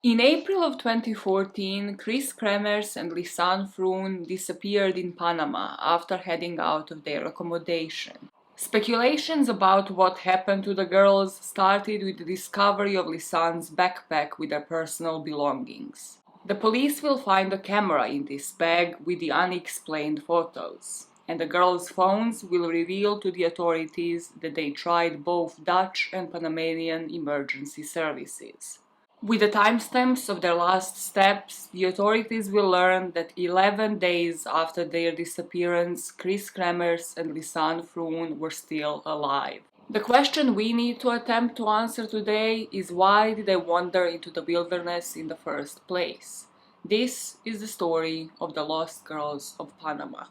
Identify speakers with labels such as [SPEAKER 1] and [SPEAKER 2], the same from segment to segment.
[SPEAKER 1] In April of 2014, Kris Kremers and Lisanne Froon disappeared in Panama after heading out of their accommodation. Speculations about what happened to the girls started with the discovery of Lisanne's backpack with her personal belongings. The police will find a camera in this bag with the unexplained photos, and the girls' phones will reveal to the authorities that they tried both Dutch and Panamanian emergency services. With the timestamps of their last steps, the authorities will learn that 11 days after their disappearance, Kris Kremers and Lisanne Froon were still alive. The question we need to attempt to answer today is, why did they wander into the wilderness in the first place? This is the story of the lost girls of Panama.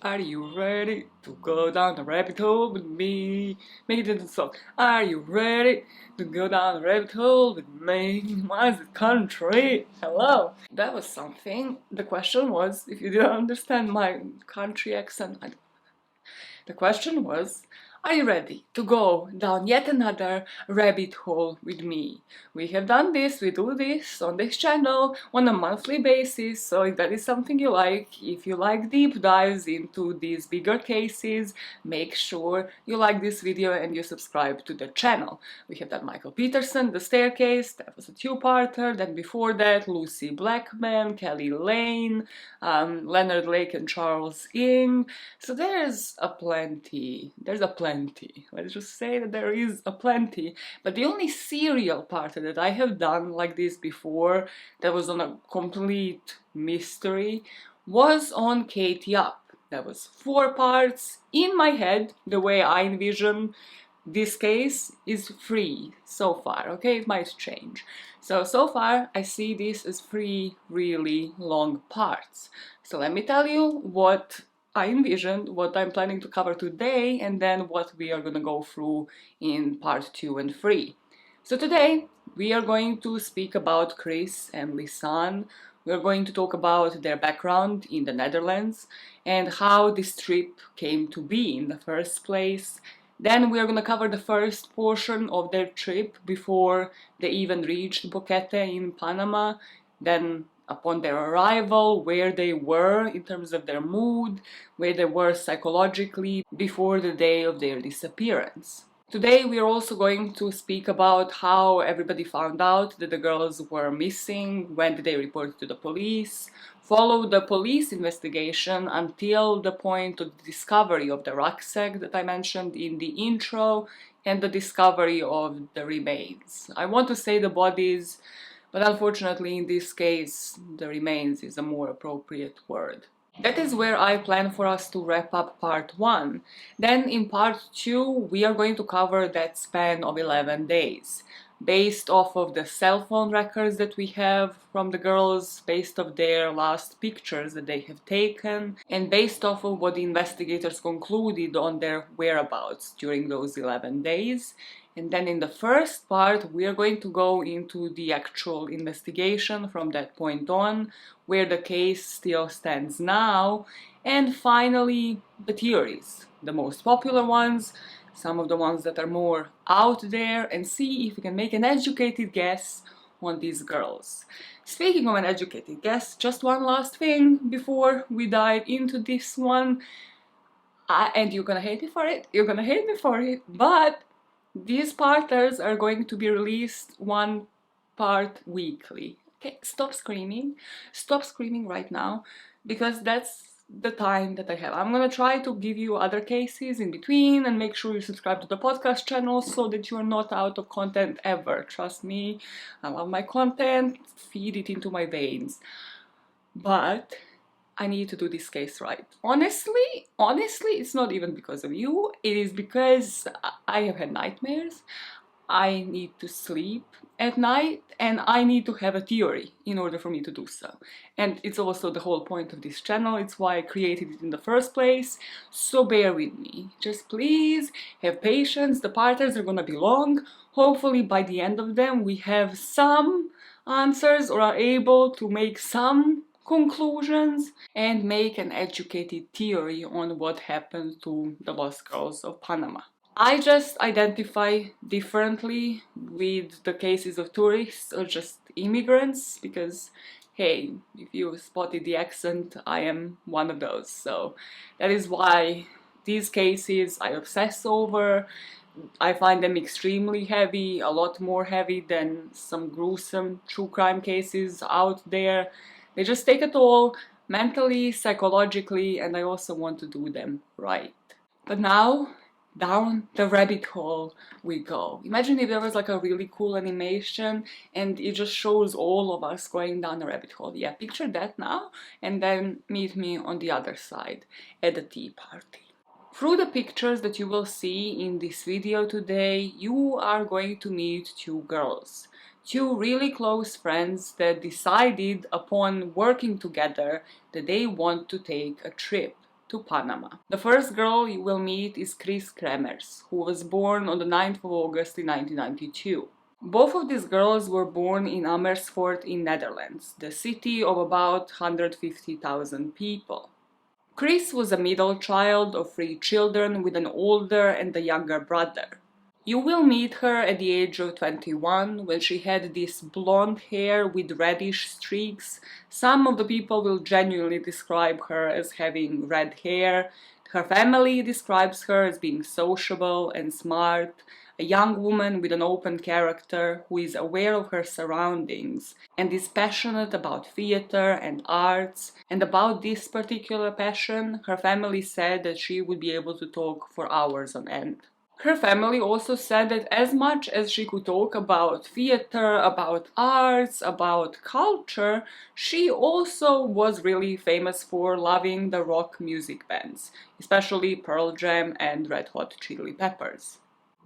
[SPEAKER 1] Are you ready to go down the rabbit hole with me? Make it into a song. Are you ready to go down the rabbit hole with me? Why is it country? Hello. That was something. The question was, if you didn't understand my country accent, the question was, are you ready to go down yet another rabbit hole with me? We have done this, we do this on this channel on a monthly basis, so if that is something you like, if you like deep dives into these bigger cases, make sure you like this video and you subscribe to the channel. We have done Michael Peterson, The Staircase, that was a two-parter, then before that Lucy Blackman, Kelly Lane, Leonard Lake and Charles Ng, so there's a plenty. Let's just say that there is a plenty. But the only serial part that I have done like this before, that was on a complete mystery, was on Katie Up. That was 4 parts. In my head, the way I envision this case is 3 so far, okay? It might change. So far I see this as 3 really long parts. So let me tell you what I envisioned, what I'm planning to cover today, and then what we are gonna go through in part 2 and 3. So today we are going to speak about Kris and Lisanne. We are going to talk about their background in the Netherlands and how this trip came to be in the first place. Then we are going to cover the first portion of their trip before they even reached Boquete in Panama. Then upon their arrival, where they were in terms of their mood, where they were psychologically before the day of their disappearance. Today we are also going to speak about how everybody found out that the girls were missing, when did they report to the police, follow the police investigation until the point of the discovery of the rucksack that I mentioned in the intro, and the discovery of the remains. I want to say the bodies, but unfortunately in this case the remains is a more appropriate word. That is where I plan for us to wrap up part 1. Then in part 2 we are going to cover that span of 11 days. Based off of the cell phone records that we have from the girls, based off their last pictures that they have taken, and based off of what the investigators concluded on their whereabouts during those 11 days. And then in the first part we are going to go into the actual investigation from that point on, where the case still stands now, and finally the theories, the most popular ones, some of the ones that are more out there, and see if we can make an educated guess on these girls. Speaking of an educated guess, just one last thing before we dive into this one, and you're gonna hate me for it, but these parters are going to be released 1 part weekly. Okay, stop screaming right now, because that's the time that I have. I'm gonna try to give you other cases in between and make sure you subscribe to the podcast channel so that you are not out of content ever. Trust me, I love my content, feed it into my veins. But I need to do this case right. Honestly, it's not even because of you. It is because I have had nightmares. I need to sleep at night, and I need to have a theory in order for me to do so. And it's also the whole point of this channel. It's why I created it in the first place. So bear with me. Just please have patience. The parters are gonna be long. Hopefully by the end of them we have some answers or are able to make some conclusions and make an educated theory on what happened to the lost girls of Panama. I just identify differently with the cases of tourists or just immigrants because, hey, if you spotted the accent, I am one of those. So that is why these cases I obsess over. I find them extremely heavy, a lot more heavy than some gruesome true crime cases out there. They just take it all mentally, psychologically, and I also want to do them right. But now, down the rabbit hole we go. Imagine if there was like a really cool animation and it just shows all of us going down the rabbit hole. Yeah, picture that now, and then meet me on the other side at the tea party. Through the pictures that you will see in this video today, you are going to meet two girls. Two really close friends that decided upon working together that they want to take a trip to Panama. The first girl you will meet is Kris Kremers, who was born on the 9th of August in 1992. Both of these girls were born in Amersfoort in Netherlands, the city of about 150,000 people. Kris was a middle child of three children with an older and a younger brother. You will meet her at the age of 21 when she had this blonde hair with reddish streaks. Some of the people will genuinely describe her as having red hair. Her family describes her as being sociable and smart, a young woman with an open character who is aware of her surroundings and is passionate about theater and arts. And about this particular passion, her family said that she would be able to talk for hours on end. Her family also said that as much as she could talk about theater, about arts, about culture, she also was really famous for loving the rock music bands, especially Pearl Jam and Red Hot Chili Peppers.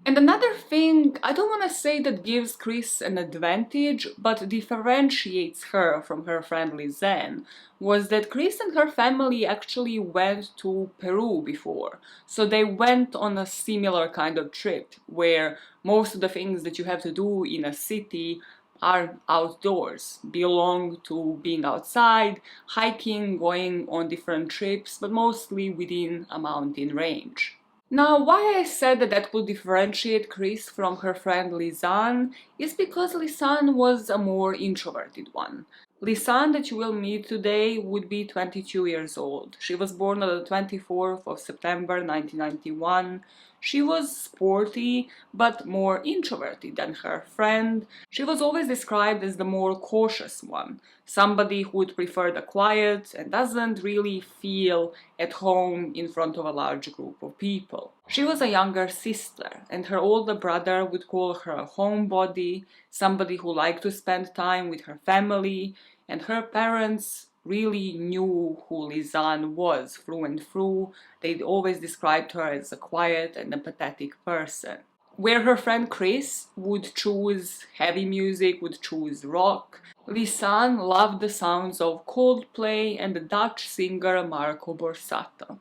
[SPEAKER 1] And another thing, I don't want to say that gives Kris an advantage, but differentiates her from her friend Lisanne, was that Kris and her family actually went to Peru before. So they went on a similar kind of trip, where most of the things that you have to do in a city are outdoors, belong to being outside, hiking, going on different trips, but mostly within a mountain range. Now, why I said that that would differentiate Kris from her friend Lisanne is because Lisanne was a more introverted one. Lisanne that you will meet today would be 22 years old. She was born on the 24th of September 1991. She was sporty, but more introverted than her friend. She was always described as the more cautious one, somebody who would prefer the quiet and doesn't really feel at home in front of a large group of people. She was a younger sister, and her older brother would call her a homebody, somebody who liked to spend time with her family, and her parents really knew who Lisanne was through and through. They'd always described her as a quiet and empathetic person. Where her friend Kris would choose heavy music, would choose rock, Lisanne loved the sounds of Coldplay and the Dutch singer Marco Borsato.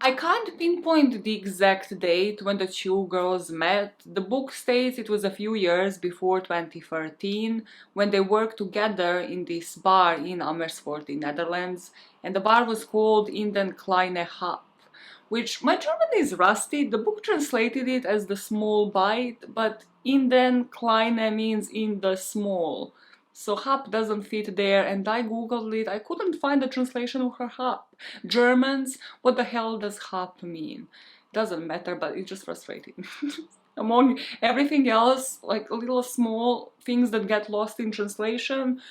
[SPEAKER 1] I can't pinpoint the exact date when the two girls met. The book states it was a few years before 2013 when they worked together in this bar in Amersfoort in Netherlands, and the bar was called In den Kleine Hap, which my German is rusty. The book translated it as the small bite, but In den Kleine means in the small. So hap doesn't fit there, and I googled it. I couldn't find the translation of her hap. Germans, what the hell does hap mean? Doesn't matter, but it's just frustrating. Among everything else, like little small things that get lost in translation,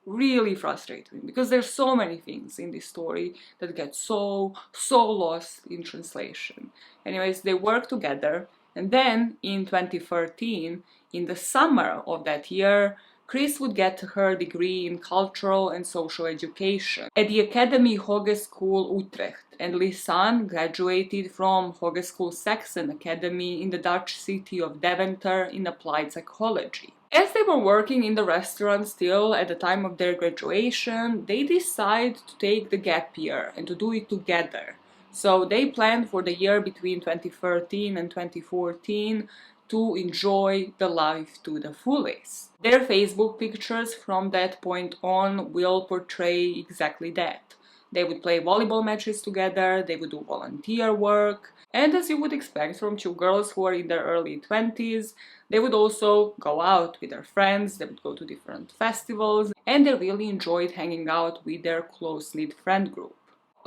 [SPEAKER 1] really frustrating because there's so many things in this story that get so lost in translation. Anyways, they work together, and then in 2013, in the summer of that year, Kris would get her degree in cultural and social education at the Academy Hogeschool Utrecht, and Lisanne graduated from Hogeschool Saxon Academy in the Dutch city of Deventer in applied psychology. As they were working in the restaurant still at the time of their graduation, they decided to take the gap year and to do it together. So they planned for the year between 2013 and 2014 to enjoy the life to the fullest. Their Facebook pictures from that point on will portray exactly that. They would play volleyball matches together, they would do volunteer work, and as you would expect from two girls who are in their early 20s, they would also go out with their friends, they would go to different festivals, and they really enjoyed hanging out with their close-knit friend group.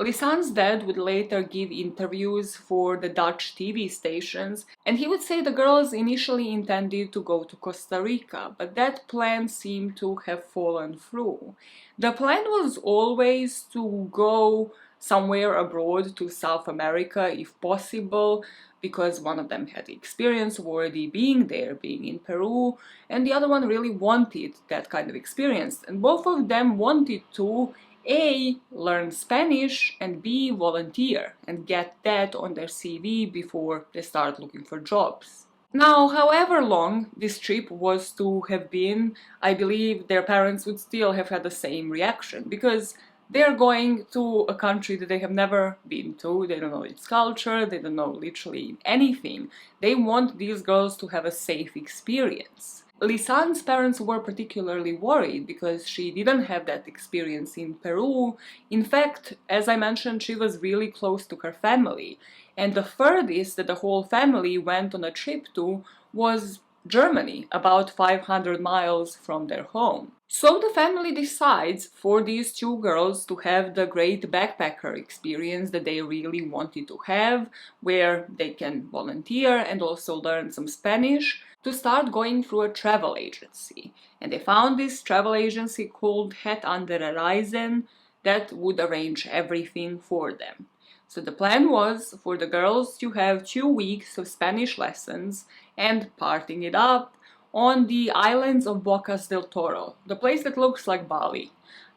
[SPEAKER 1] Lisanne's dad would later give interviews for the Dutch TV stations, and he would say the girls initially intended to go to Costa Rica, but that plan seemed to have fallen through. The plan was always to go somewhere abroad to South America if possible, because one of them had experience already being there, being in Peru, and the other one really wanted that kind of experience. And both of them wanted to A, learn Spanish, and B, volunteer and get that on their CV before they start looking for jobs. Now, however long this trip was to have been, I believe their parents would still have had the same reaction, because they're going to a country that they have never been to, they don't know its culture, they don't know literally anything. They want these girls to have a safe experience. Lisanne's parents were particularly worried because she didn't have that experience in Peru. In fact, as I mentioned, she was really close to her family, and the furthest that the whole family went on a trip to was Germany, about 500 miles from their home. So the family decides for these two girls to have the great backpacker experience that they really wanted to have, where they can volunteer and also learn some Spanish, to start going through a travel agency. And they found this travel agency called Pt.1 that would arrange everything for them. So the plan was for the girls to have 2 weeks of Spanish lessons and partying it up on the islands of Bocas del Toro, the place that looks like Bali.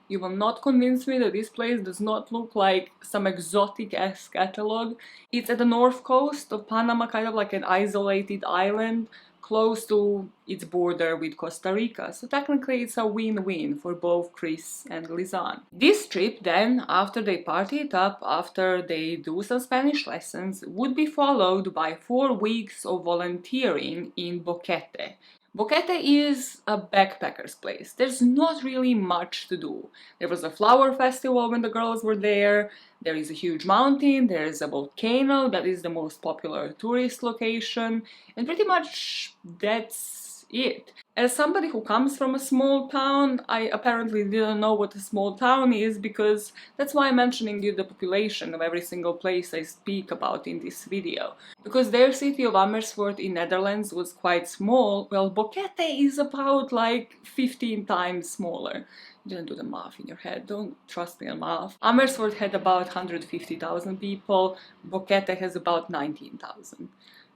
[SPEAKER 1] You will not convince me that this place does not look like some exotic-ass catalog. It's at the north coast of Panama, kind of like an isolated island, close to its border with Costa Rica, so technically it's a win-win for both Kris and Lisanne. This trip then, after they party it up, after they do some Spanish lessons, would be followed by 4 weeks of volunteering in Boquete. Boquete is a backpacker's place. There's not really much to do. There was a flower festival when the girls were there, there is a huge mountain, there is a volcano that is the most popular tourist location, and pretty much that's it. As somebody who comes from a small town, I apparently didn't know what a small town is, because that's why I'm mentioning you the population of every single place I speak about in this video. Because their city of Amersfoort in Netherlands was quite small, well, Boquete is about like 15 times smaller. You didn't do the math in your head, don't trust me on math. Amersfoort had about 150,000 people, Boquete has about 19,000.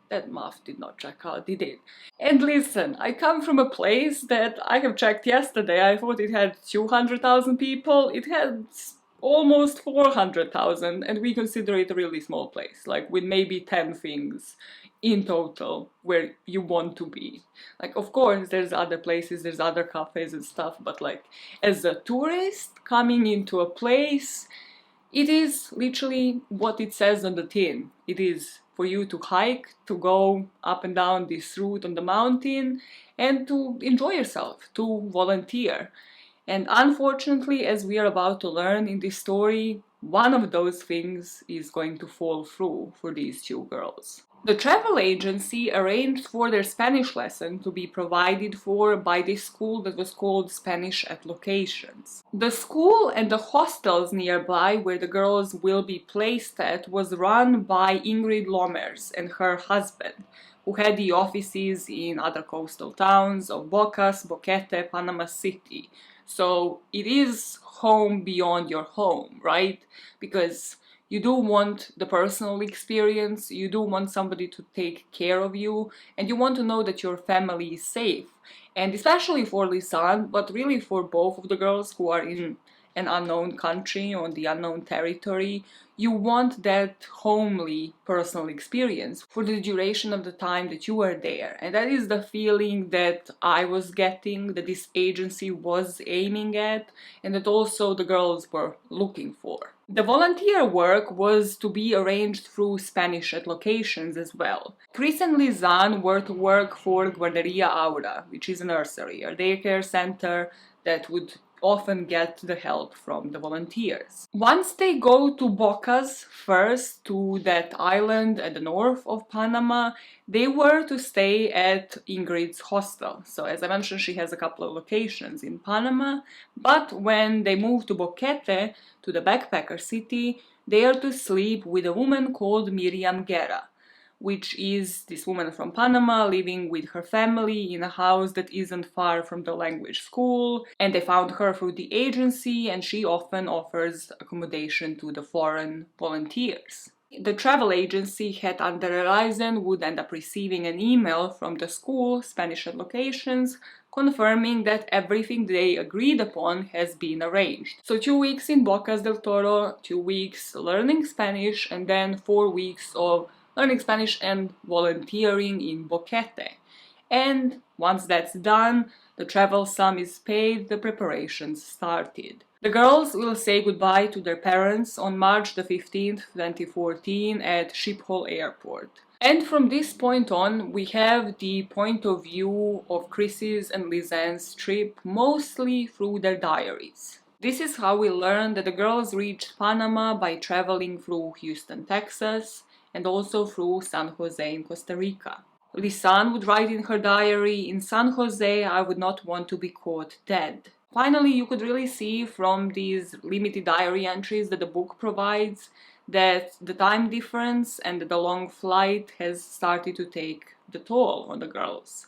[SPEAKER 1] That math did not check out, did it? And listen, I come from a place that I have checked yesterday. I thought it had 200,000 people. It had almost 400,000, and we consider it a really small place, like with maybe 10 things in total where you want to be. Like, of course, there's other places, there's other cafes and stuff, but like, as a tourist coming into a place, it is literally what it says on the tin. It is for you to hike, to go up and down this route on the mountain, and to enjoy yourself, to volunteer. And unfortunately, as we are about to learn in this story, one of those things is going to fall through for these two girls. The travel agency arranged for their Spanish lesson to be provided for by this school that was called Spanish at Locations. The school and the hostels nearby where the girls will be placed at was run by Ingrid Lommers and her husband, who had the offices in other coastal towns of Bocas, Boquete, Panama City. So it is home beyond your home, right? Because you do want the personal experience, you do want somebody to take care of you, and you want to know that your family is safe. And especially for Lisanne, but really for both of the girls who are in an unknown country, on the unknown territory, you want that homely personal experience for the duration of the time that you are there. And that is the feeling that I was getting, that this agency was aiming at, and that also the girls were looking for. The volunteer work was to be arranged through Spanish at Locations as well. Kris and Lisanne were to work for Guarderia Aura, which is a nursery, a daycare center that would often get the help from the volunteers. Once they go to Bocas first, to that island at the north of Panama, they were to stay at Ingrid's hostel. So as I mentioned, she has a couple of locations in Panama, but when they move to Boquete, to the backpacker city, they are to sleep with a woman called Miriam Guerra, which is this woman from Panama living with her family in a house that isn't far from the language school, and they found her through the agency, and she often offers accommodation to the foreign volunteers. The travel agency had under horizon would end up receiving an email from the school, Spanish locations, confirming that everything they agreed upon has been arranged. So 2 weeks in Bocas del Toro, 2 weeks learning Spanish, and then 4 weeks of learning Spanish and volunteering in Boquete. And once that's done, the travel sum is paid, the preparations started. The girls will say goodbye to their parents on March the 15th, 2014 at Schiphol Airport. And from this point on, we have the point of view of Kris's and Lisanne's trip mostly through their diaries. This is how we learn that the girls reached Panama by traveling through Houston, Texas, and also through San Jose in Costa Rica. Lisanne would write in her diary, "In San Jose, I would not want to be caught dead." Finally, you could really see from these limited diary entries that the book provides that the time difference and the long flight has started to take the toll on the girls.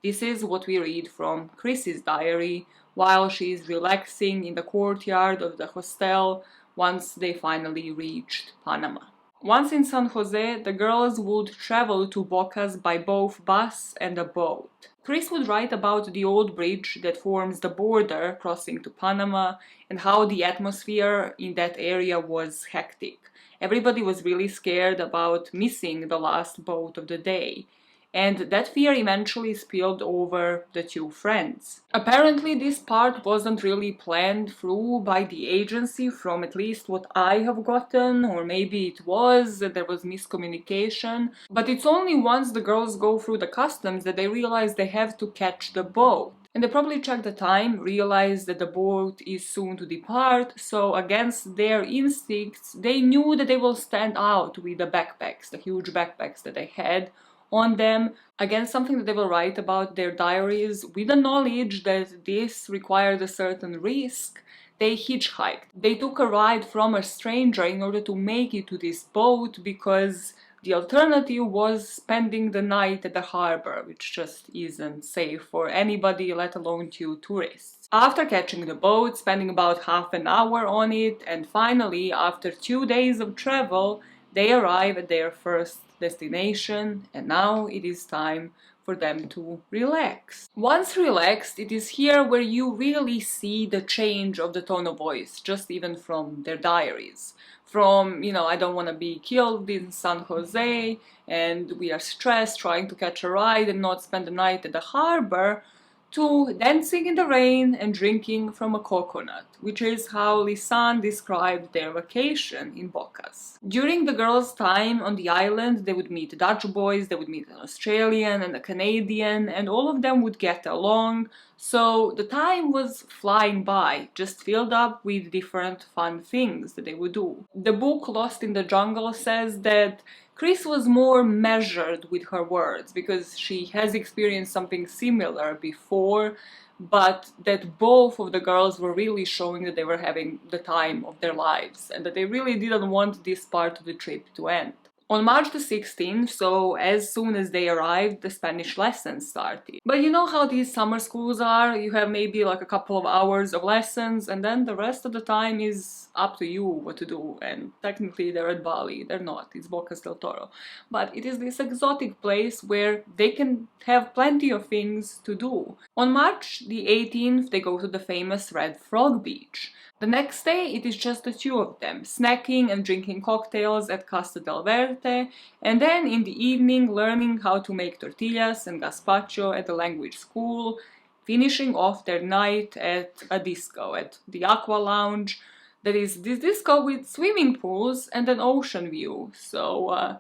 [SPEAKER 1] This is what we read from Kris's diary while she is relaxing in the courtyard of the hostel once they finally reached Panama. Once in San Jose, the girls would travel to Bocas by both bus and a boat. Kris would write about the old bridge that forms the border crossing to Panama and how the atmosphere in that area was hectic. Everybody was really scared about missing the last boat of the day. And that fear eventually spilled over the two friends. Apparently, this part wasn't really planned through by the agency from at least what I have gotten, or maybe it was, there was miscommunication. But it's only once the girls go through the customs that they realize they have to catch the boat. And they probably check the time, realize that the boat is soon to depart, so against their instincts, they knew that they will stand out with the backpacks, the huge backpacks that they had on them. Again, something that they will write about their diaries with the knowledge that this required a certain risk. They hitchhiked. They took a ride from a stranger in order to make it to this boat because the alternative was spending the night at the harbor, which just isn't safe for anybody, let alone two tourists. After catching the boat, spending about half an hour on it, and finally, after 2 days of travel, they arrive at their first destination, and now it is time for them to relax. Once relaxed, it is here where you really see the change of the tone of voice, just even from their diaries. From, I don't want to be killed in San Jose, and we are stressed trying to catch a ride and not spend the night at the harbor, to dancing in the rain and drinking from a coconut, which is how Lisanne described their vacation in Bocas. During the girls' time on the island, they would meet Dutch boys, they would meet an Australian and a Canadian, and all of them would get along, so the time was flying by, just filled up with different fun things that they would do. The book Lost in the Jungle says that Kris was more measured with her words because she has experienced something similar before, but that both of the girls were really showing that they were having the time of their lives and that they really didn't want this part of the trip to end. On March the 16th, so as soon as they arrived, the Spanish lessons started. But you know how these summer schools are? You have maybe like a couple of hours of lessons and then the rest of the time is up to you what to do. And technically they're at Bali, they're not, it's Bocas del Toro. But it is this exotic place where they can have plenty of things to do. On March the 18th, they go to the famous Red Frog Beach. The next day, it is just the two of them, snacking and drinking cocktails at Casa del Verde, and then in the evening learning how to make tortillas and gazpacho at the language school, finishing off their night at a disco, at the Aqua Lounge. That is this disco with swimming pools and an ocean view, so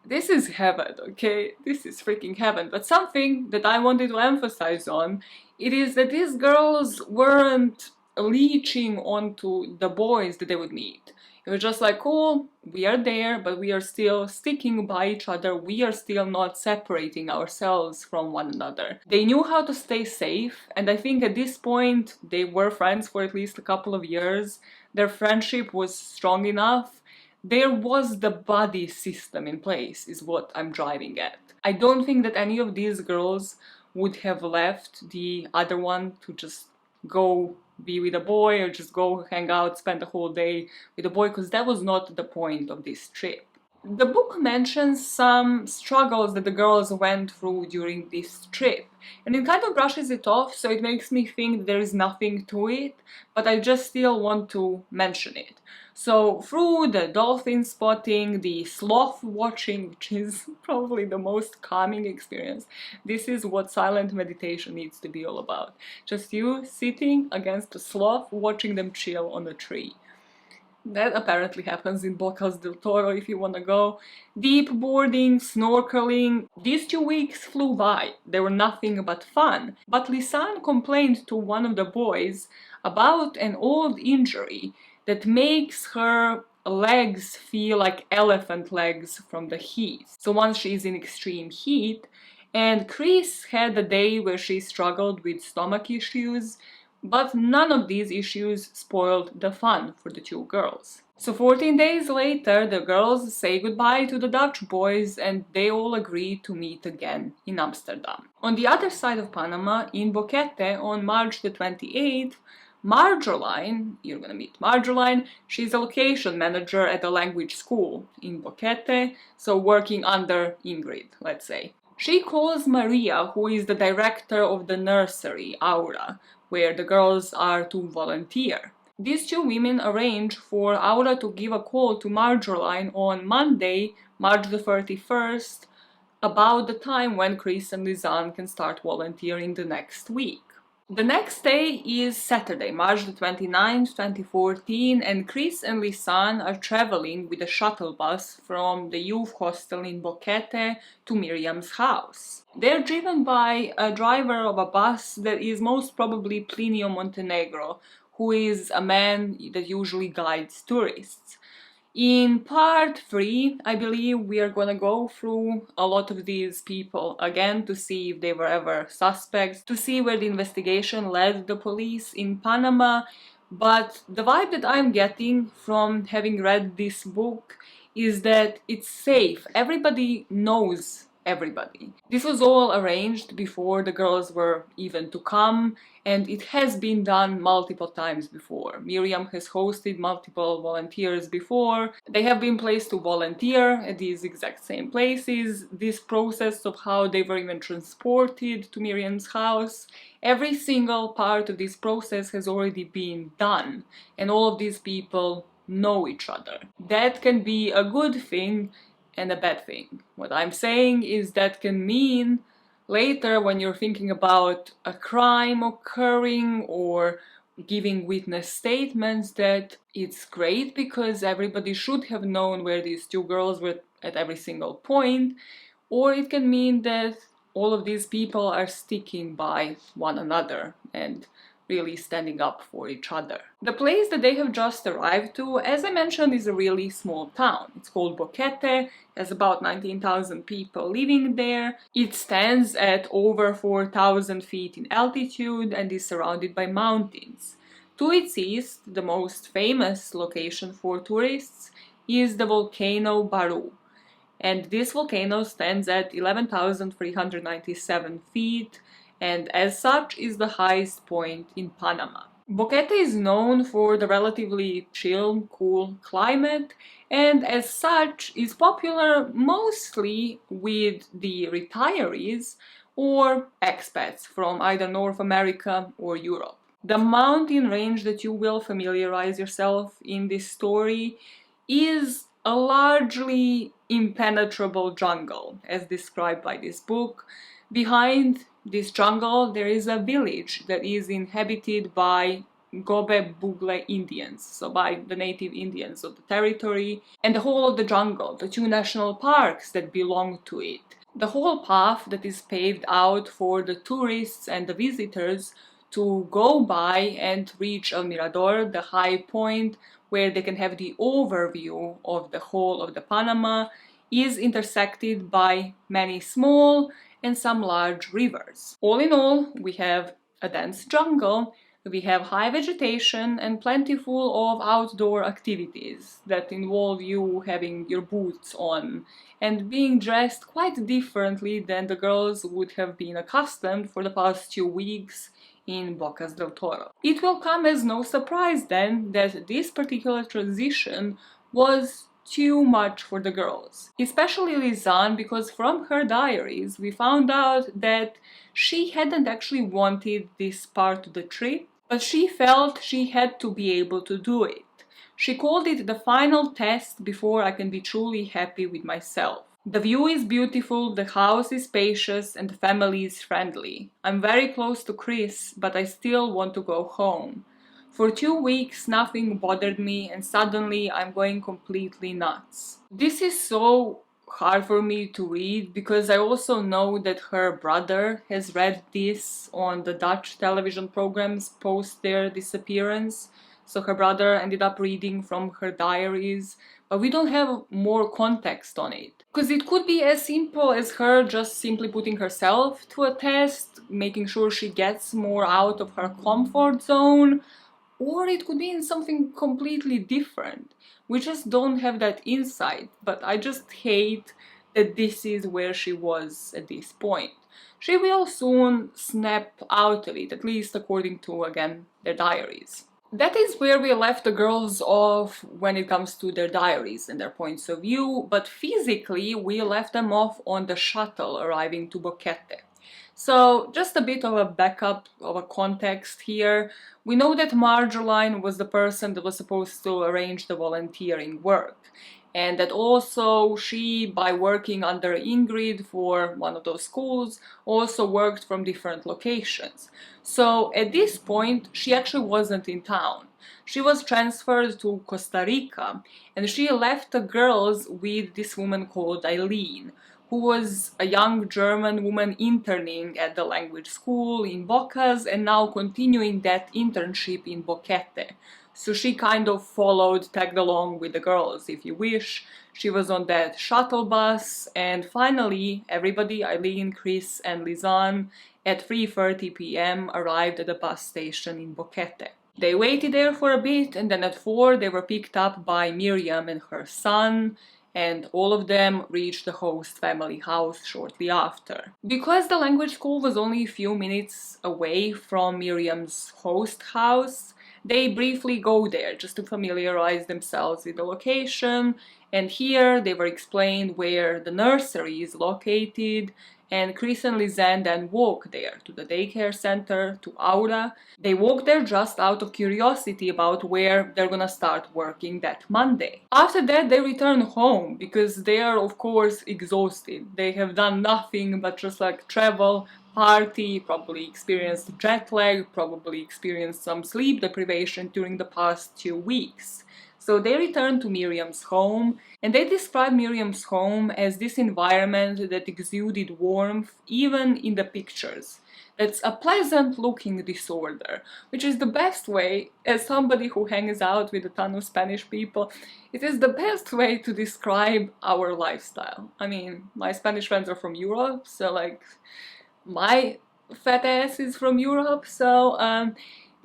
[SPEAKER 1] this is heaven, okay? This is freaking heaven. But something that I wanted to emphasize on, it is that these girls weren't leeching onto the boys that they would meet. It was just like, cool, we are there, but we are still sticking by each other. We are still not separating ourselves from one another. They knew how to stay safe, and I think at this point they were friends for at least a couple of years. Their friendship was strong enough. There was the buddy system in place, is what I'm driving at. I don't think that any of these girls would have left the other one to just go be with a boy or just go hang out, spend the whole day with a boy, because that was not the point of this trip. The book mentions some struggles that the girls went through during this trip, and it kind of brushes it off, so it makes me think there is nothing to it, but I just still want to mention it. So through the dolphin spotting, the sloth watching, which is probably the most calming experience, this is what silent meditation needs to be all about. Just you sitting against a sloth, watching them chill on a tree. That apparently happens in Bocas del Toro if you want to go. Deep boarding, snorkeling. These 2 weeks flew by. They were nothing but fun. But Lisanne complained to one of the boys about an old injury that makes her legs feel like elephant legs from the heat. So once she's in extreme heat, and Kris had a day where she struggled with stomach issues, but none of these issues spoiled the fun for the 2 girls. So 14 days later, the girls say goodbye to the Dutch boys and they all agree to meet again in Amsterdam. On the other side of Panama, in Boquete, on March the 28th, Marjolein, you're gonna meet Marjolein, she's a location manager at a language school in Boquete, so working under Ingrid, let's say. She calls Maria, who is the director of the nursery, Aura, where the girls are to volunteer. These 2 women arrange for Aura to give a call to Marjolein on Monday, March the 31st, about the time when Kris and Lisanne can start volunteering the next week. The next day is Saturday, March the 29th, 2014, and Kris and Lisanne are traveling with a shuttle bus from the youth hostel in Boquete to Miriam's house. They're driven by a driver of a bus that is most probably Plinio Montenegro, who is a man that usually guides tourists. In part 3, I believe we are gonna go through a lot of these people again to see if they were ever suspects, to see where the investigation led the police in Panama, but the vibe that I'm getting from having read this book is that it's safe. Everybody knows everybody. This was all arranged before the girls were even to come, and it has been done multiple times before. Miriam has hosted multiple volunteers before. They have been placed to volunteer at these exact same places. This process of how they were even transported to Miriam's house, every single part of this process has already been done, and all of these people know each other. That can be a good thing and a bad thing. What I'm saying is that can mean later when you're thinking about a crime occurring or giving witness statements that it's great because everybody should have known where these 2 girls were at every single point, or it can mean that all of these people are sticking by one another and really standing up for each other. The place that they have just arrived to, as I mentioned, is a really small town. It's called Boquete, has about 19,000 people living there. It stands at over 4,000 feet in altitude and is surrounded by mountains. To its east, the most famous location for tourists is the volcano Baru. And this volcano stands at 11,397 feet, and as such is the highest point in Panama. Boquete is known for the relatively chill, cool climate, and as such is popular mostly with the retirees or expats from either North America or Europe. The mountain range that you will familiarize yourself in this story is a largely impenetrable jungle, as described by this book. Behind this jungle there is a village that is inhabited by Gobe Bugle Indians, so by the native Indians of the territory, and the whole of the jungle, the 2 national parks that belong to it. The whole path that is paved out for the tourists and the visitors to go by and reach El Mirador, the high point where they can have the overview of the whole of the Panama, is intersected by many small and some large rivers. All in all, we have a dense jungle, we have high vegetation and plentiful of outdoor activities that involve you having your boots on and being dressed quite differently than the girls would have been accustomed for the past 2 weeks in Bocas del Toro. It will come as no surprise then that this particular transition was too much for the girls, especially Lisanne, because from her diaries we found out that she hadn't actually wanted this part of the trip, but she felt she had to be able to do it. She called it the final test before I can be truly happy with myself. The view is beautiful, the house is spacious, and the family is friendly. I'm very close to Kris, but I still want to go home. For 2 weeks nothing bothered me and suddenly I'm going completely nuts. This is so hard for me to read because I also know that her brother has read this on the Dutch television programs post their disappearance. So her brother ended up reading from her diaries, but we don't have more context on it. Because it could be as simple as her just simply putting herself to a test, making sure she gets more out of her comfort zone, or it could mean something completely different. We just don't have that insight, but I just hate that this is where she was at this point. She will soon snap out of it, at least according to, again, their diaries. That is where we left the girls off when it comes to their diaries and their points of view, but physically we left them off on the shuttle arriving to Boquete. So just a bit of a backup of a context here. We know that Marjolaine was the person that was supposed to arrange the volunteering work, and that also she, by working under Ingrid for one of those schools, also worked from different locations. So at this point she actually wasn't in town. She was transferred to Costa Rica and she left the girls with this woman called Eileen, who was a young German woman interning at the language school in Bocas and now continuing that internship in Boquete. So she kind of tagged along with the girls, if you wish. She was on that shuttle bus, and finally everybody, Eileen, Kris and Lisanne, at 3:30 p.m. arrived at the bus station in Boquete. They waited there for a bit, and then at 4 they were picked up by Miriam and her son, and all of them reached the host family house shortly after. Because the language school was only a few minutes away from Miriam's host house, they briefly go there just to familiarize themselves with the location, and here they were explained where the nursery is located, and Kris and Lisanne then walk there to the daycare center, to Aura. They walk there just out of curiosity about where they're gonna start working that Monday. After that they return home because they are of course exhausted. They have done nothing but just like travel, party, probably experienced jet lag, probably experienced some sleep deprivation during the past 2 weeks. So they return to Miriam's home, and they describe Miriam's home as this environment that exuded warmth even in the pictures. That's a pleasant looking disorder, which is the best way, as somebody who hangs out with a ton of Spanish people, it is the best way to describe our lifestyle. I mean, my Spanish friends are from Europe, so like, my fat ass is from Europe, so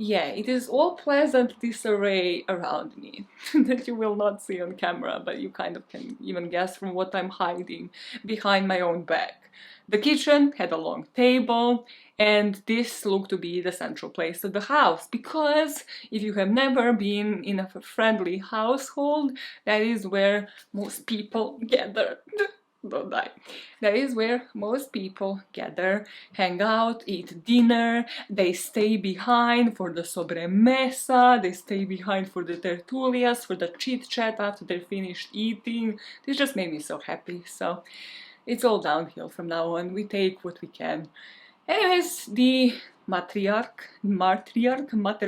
[SPEAKER 1] yeah, it is all pleasant disarray around me that you will not see on camera, but you kind of can even guess from what I'm hiding behind my own back. The kitchen had a long table, and this looked to be the central place of the house, because if you have never been in a friendly household, that is where most people gather. Don't die. That is where most people gather, hang out, eat dinner, they stay behind for the sobremesa, they stay behind for the tertulias, for the chit-chat after they're finished eating. This just made me so happy, so it's all downhill from now on. We take what we can. Anyways, the mater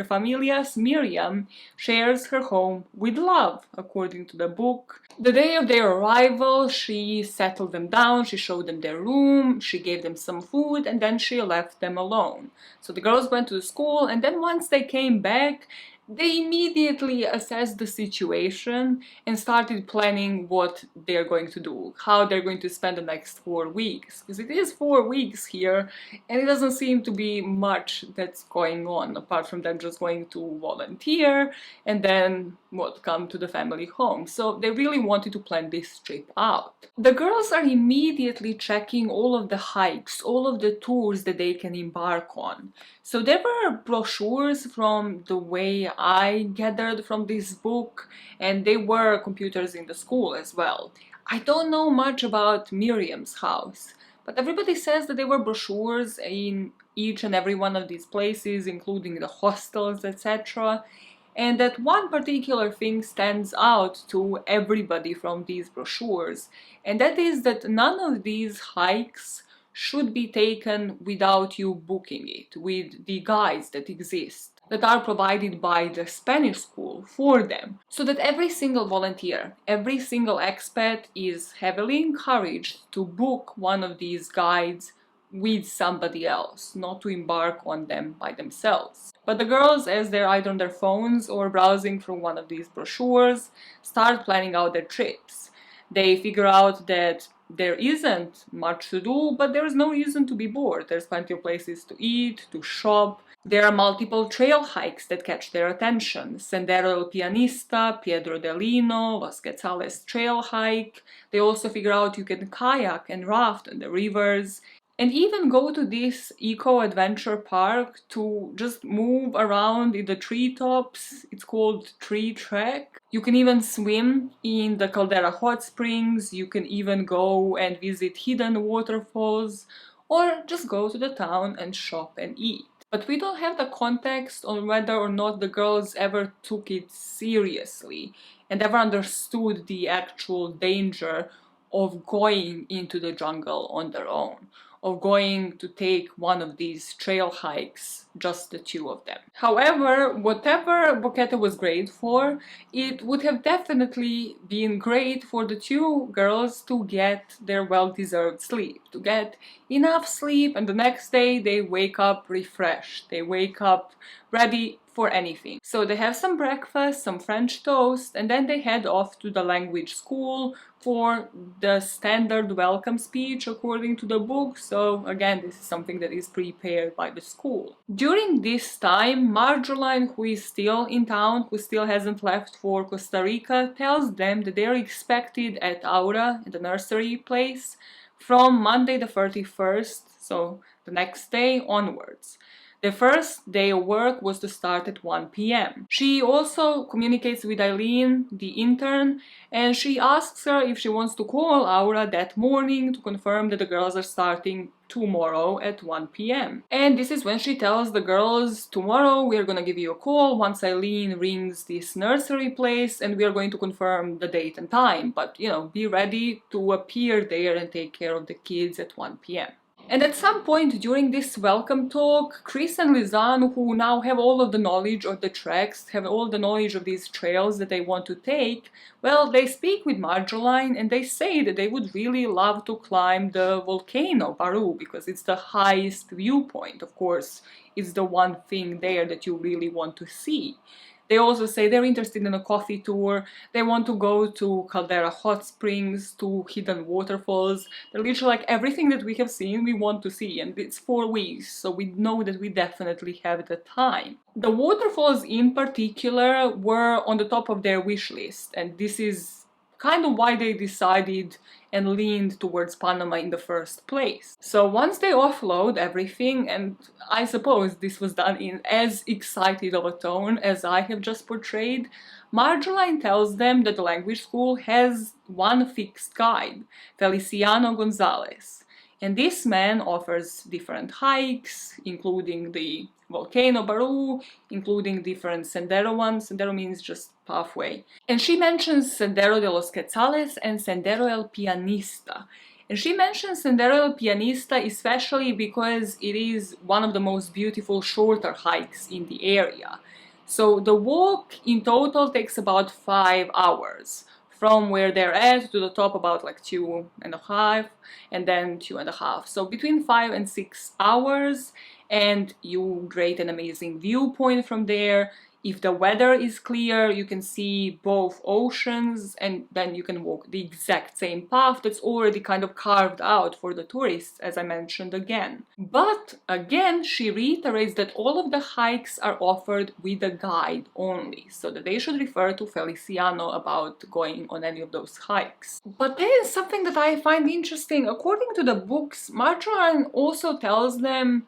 [SPEAKER 1] familias, Miriam, shares her home with love, according to the book. The day of their arrival, she settled them down, she showed them their room, she gave them some food, and then she left them alone. So the girls went to the school, and then once they came back, they immediately assessed the situation and started planning what they're going to do, how they're going to spend the next 4 weeks. Because it is 4 weeks here, and it doesn't seem to be much that's going on, apart from them just going to volunteer and then, come to the family home. So they really wanted to plan this trip out. The girls are immediately checking all of the hikes, all of the tours that they can embark on. So there were brochures from the way I gathered from this book, and there were computers in the school as well. I don't know much about Miriam's house, but everybody says that there were brochures in each and every one of these places, including the hostels, etc. And that one particular thing stands out to everybody from these brochures, and that is that none of these hikes should be taken without you booking it, with the guides that exist, that are provided by the Spanish school for them, so that every single volunteer, every single expat is heavily encouraged to book one of these guides with somebody else, not to embark on them by themselves. But the girls, as they're either on their phones or browsing through one of these brochures, start planning out their trips. They figure out that there isn't much to do, but there is no reason to be bored. There's plenty of places to eat, to shop. There are multiple trail hikes that catch their attention. Sendero El Pianista, Piedro de Lino, Los Quetzales trail hike. They also figure out you can kayak and raft on the rivers, and even go to this eco-adventure park to just move around in the treetops. It's called Tree Trek. You can even swim in the Caldera hot springs, you can even go and visit hidden waterfalls, or just go to the town and shop and eat. But we don't have the context on whether or not the girls ever took it seriously and ever understood the actual danger of going into the jungle on their own, of going to take one of these trail hikes, just the two of them. However, whatever Boquete was great for, it would have definitely been great for the two girls to get their well-deserved sleep, to get enough sleep, and the next day they wake up refreshed, they wake up ready for anything. So they have some breakfast, some French toast, and then they head off to the language school for the standard welcome speech according to the book. So again, this is something that is prepared by the school. During this time, Marjoline, who is still in town, who still hasn't left for Costa Rica, tells them that they're expected at Aura, at the nursery place, from Monday the 31st, so the next day onwards. The first day of work was to start at 1 p.m. She also communicates with Eileen, the intern, and she asks her if she wants to call Aura that morning to confirm that the girls are starting tomorrow at 1 p.m. And this is when she tells the girls, tomorrow we are gonna give you a call once Eileen rings this nursery place and we are going to confirm the date and time. But, be ready to appear there and take care of the kids at 1 p.m. And at some point during this welcome talk, Kris and Lisanne, who now have all of the knowledge of the treks, have all the knowledge of these trails that they want to take, well, they speak with Marjoline and they say that they would really love to climb the volcano Baru because it's the highest viewpoint. Of course, it's the one thing there that you really want to see. They also say they're interested in a coffee tour, they want to go to Caldera hot springs, to hidden waterfalls. They're literally like everything that we have seen, we want to see, and it's 4 weeks, so we know that we definitely have the time. The waterfalls in particular were on the top of their wish list, and this is kind of why they decided and leaned towards Panama in the first place. So once they offload everything, and I suppose this was done in as excited of a tone as I have just portrayed, Marjoline tells them that the language school has one fixed guide, Feliciano Gonzalez. And this man offers different hikes, including the volcano Baru, including different sendero ones. Sendero means just pathway. And she mentions Sendero de los Quetzales and Sendero El Pianista. And she mentions Senderio Pianista especially because it is one of the most beautiful shorter hikes in the area. So the walk in total takes about 5 hours. From where they're at to the top about like 2.5 and then 2.5. So between 5 and 6 hours, and you create an amazing viewpoint from there. If the weather is clear, you can see both oceans, and then you can walk the exact same path that's already kind of carved out for the tourists, as I mentioned again. But again, she reiterates that all of the hikes are offered with a guide only, so that they should refer to Feliciano about going on any of those hikes. But there is something that I find interesting. According to the books, Marjorie also tells them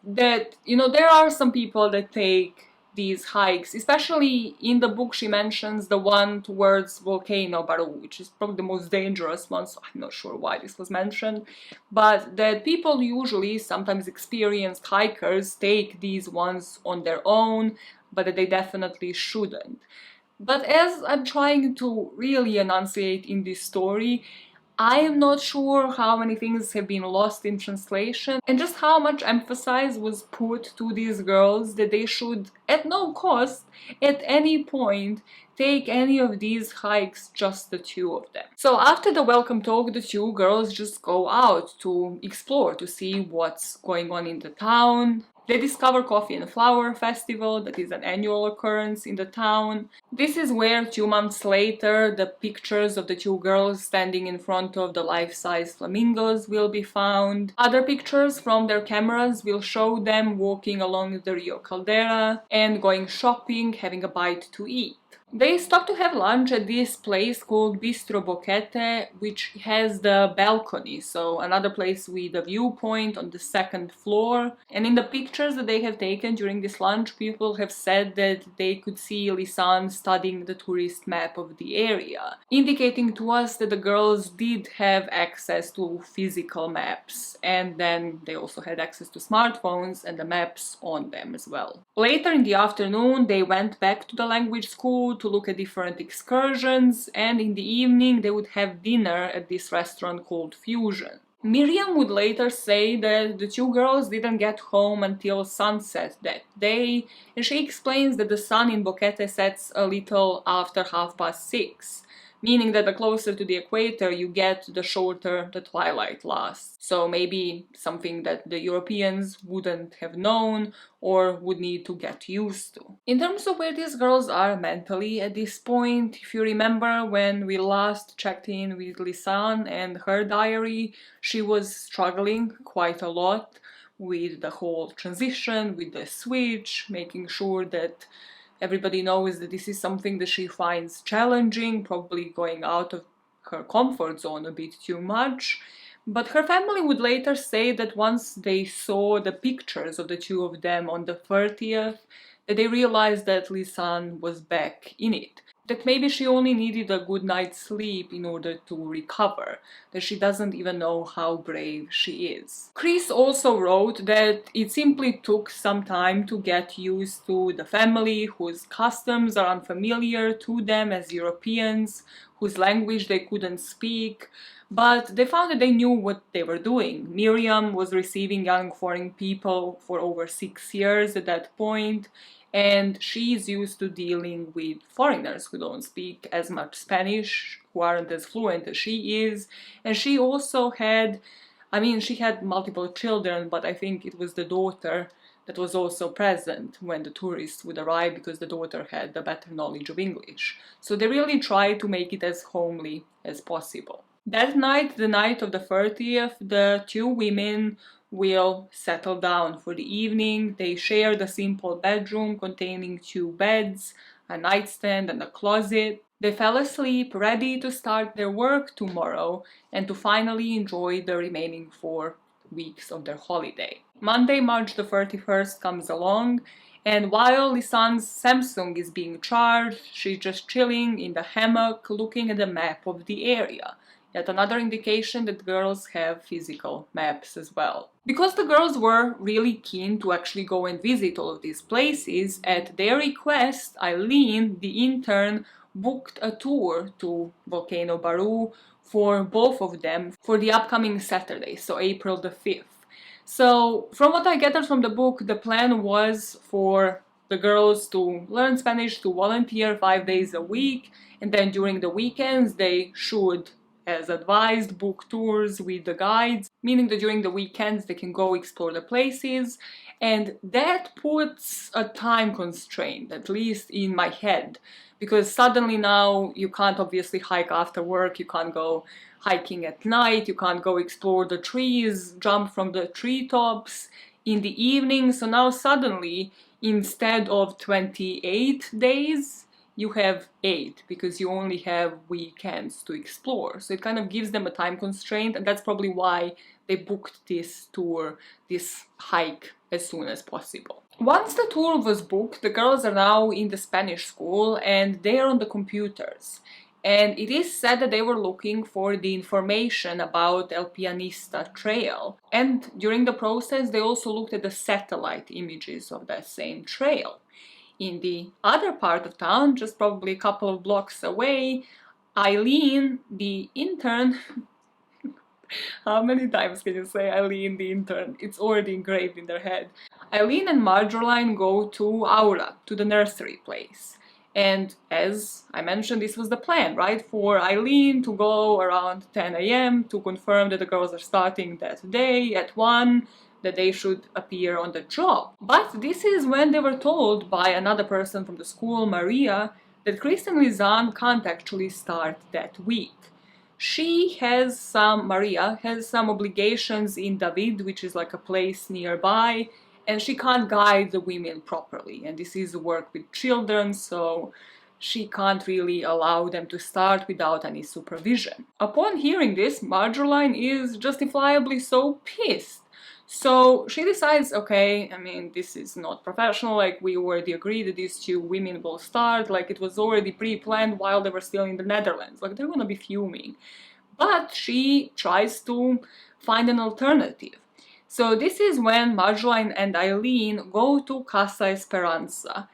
[SPEAKER 1] that, you know, there are some people that take these hikes, especially in the book she mentions the one towards Volcano Baru, which is probably the most dangerous one, so I'm not sure why this was mentioned, but that people usually, sometimes experienced hikers, take these ones on their own, but that they definitely shouldn't. But as I'm trying to really enunciate in this story, I am not sure how many things have been lost in translation and just how much emphasis was put to these girls that they should, at no cost, at any point, take any of these hikes, just the two of them. So after the welcome talk, the two girls just go out to explore, to see what's going on in the town. They discover Coffee and Flower Festival, that is an annual occurrence in the town. This is where 2 months later the pictures of the two girls standing in front of the life-size flamingos will be found. Other pictures from their cameras will show them walking along the Rio Caldera and going shopping, having a bite to eat. They stop to have lunch at this place called Bistro Boquete, which has the balcony, so another place with a viewpoint on the 2nd floor. And in the pictures that they have taken during this lunch, people have said that they could see Lisanne studying the tourist map of the area, indicating to us that the girls did have access to physical maps, and then they also had access to smartphones and the maps on them as well. Later in the afternoon, they went back to the language school to look at different excursions, and in the evening they would have dinner at this restaurant called Fusion. Miriam would later say that the two girls didn't get home until sunset that day, and she explains that the sun in Boquete sets a little after 6:30, meaning that the closer to the equator you get, the shorter the twilight lasts. So maybe something that the Europeans wouldn't have known or would need to get used to. In terms of where these girls are mentally at this point, if you remember when we last checked in with Lisanne and her diary, she was struggling quite a lot with the whole transition, with the switch, making sure that everybody knows that this is something that she finds challenging, probably going out of her comfort zone a bit too much. But her family would later say that once they saw the pictures of the two of them on the 30th, that they realized that Lisanne was back in it. That maybe she only needed a good night's sleep in order to recover, that she doesn't even know how brave she is. Kris also wrote that it simply took some time to get used to the family, whose customs are unfamiliar to them as Europeans, whose language they couldn't speak, but they found that they knew what they were doing. Miriam was receiving young foreign people for over 6 years at that point, and she's used to dealing with foreigners who don't speak as much Spanish, who aren't as fluent as she is. And she also had, she had multiple children, but I think it was the daughter that was also present when the tourists would arrive, because the daughter had the better knowledge of English. So they really tried to make it as homely as possible. That night, the night of the 30th, the two women will settle down for the evening. They shared a simple bedroom containing 2 beds, a nightstand and a closet. They fell asleep, ready to start their work tomorrow and to finally enjoy the remaining 4 weeks of their holiday. Monday, March the 31st comes along, and while Lisanne's Samsung is being charged, she's just chilling in the hammock looking at the map of the area. Yet another indication that girls have physical maps as well. Because the girls were really keen to actually go and visit all of these places, at their request, Eileen, the intern, booked a tour to Volcano Baru for both of them for the upcoming Saturday, so April the 5th. So from what I gathered from the book, the plan was for the girls to learn Spanish, to volunteer 5 days a week, and then during the weekends they should, as advised, book tours with the guides, meaning that during the weekends they can go explore the places, and that puts a time constraint, at least in my head, because suddenly now you can't obviously hike after work, you can't go hiking at night, you can't go explore the trees, jump from the treetops in the evening. So now suddenly, instead of 28 days, you have 8, because you only have weekends to explore. So it kind of gives them a time constraint, and that's probably why they booked this tour, this hike, as soon as possible. Once the tour was booked, the girls are now in the Spanish school and they are on the computers. And it is said that they were looking for the information about El Pianista trail. And during the process, they also looked at the satellite images of that same trail. In the other part of town, just probably a couple of blocks away, Eileen, the intern, how many times can you say Eileen the intern? It's already engraved in their head. Eileen and Marjolein go to Aura, to the nursery place. And as I mentioned, this was the plan, right? For Eileen to go around 10 a.m. to confirm that the girls are starting that day at 1, that they should appear on the job. But this is when they were told by another person from the school, Maria, that Kris and Lisanne can't actually start that week. Maria has some obligations in David, which is like a place nearby, and she can't guide the women properly. And this is work with children, so she can't really allow them to start without any supervision. Upon hearing this, Marjolein is justifiably so pissed. So she decides, okay, I mean, this is not professional, like we already agreed that these 2 women will start, like it was already pre-planned while they were still in the Netherlands, like they're gonna be fuming. But she tries to find an alternative. So this is when Marjolein and Eileen go to Casa Esperanza.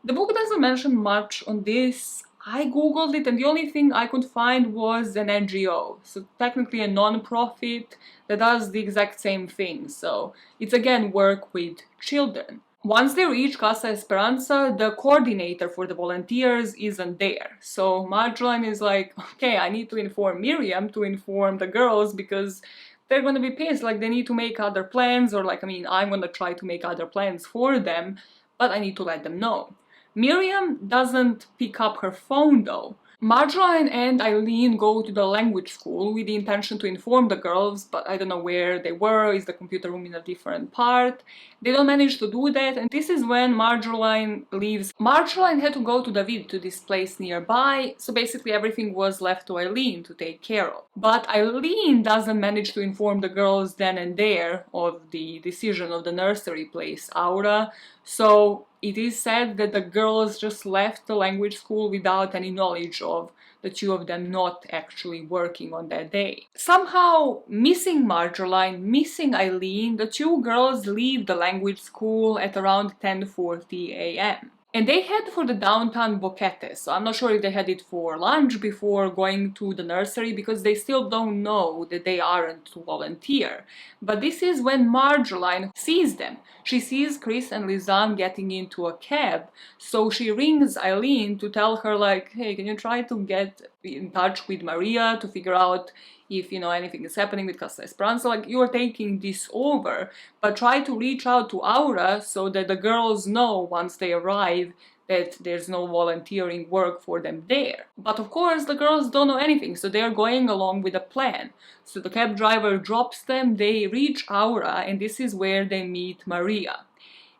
[SPEAKER 1] The book doesn't mention much on this. I googled it and the only thing I could find was an NGO, so technically a non-profit that does the exact same thing, so it's again work with children. Once they reach Casa Esperanza, the coordinator for the volunteers isn't there, so Marjolein is like, okay, I need to inform Miriam to inform the girls because they're gonna be pissed, like they need to make other plans, or like, I mean, I'm gonna try to make other plans for them, but I need to let them know. Miriam doesn't pick up her phone though. Marjolein and Eileen go to the language school with the intention to inform the girls, but I don't know where they were. Is the computer room in a different part? They don't manage to do that, and this is when Marjolein leaves. Marjolein had to go to David, to this place nearby, so basically everything was left to Eileen to take care of. But Eileen doesn't manage to inform the girls then and there of the decision of the nursery place, Aura, so it is said that the girls just left the language school without any knowledge of the 2 of them not actually working on that day. Somehow, missing Marjolein, missing Eileen, the 2 girls leave the language school at around 10:40 a.m. And they head for the downtown Boquete, so I'm not sure if they had it for lunch before going to the nursery, because they still don't know that they aren't to volunteer. But this is when Marjolein sees them. She sees Kris and Lisanne getting into a cab, so she rings Eileen to tell her like, hey, can you try to get in touch with Maria to figure out if, you know, anything is happening with Casa Esperanza, like, you're taking this over, but try to reach out to Aura so that the girls know once they arrive that there's no volunteering work for them there. But of course, the girls don't know anything, so they're going along with a plan. So the cab driver drops them, they reach Aura, and this is where they meet Maria.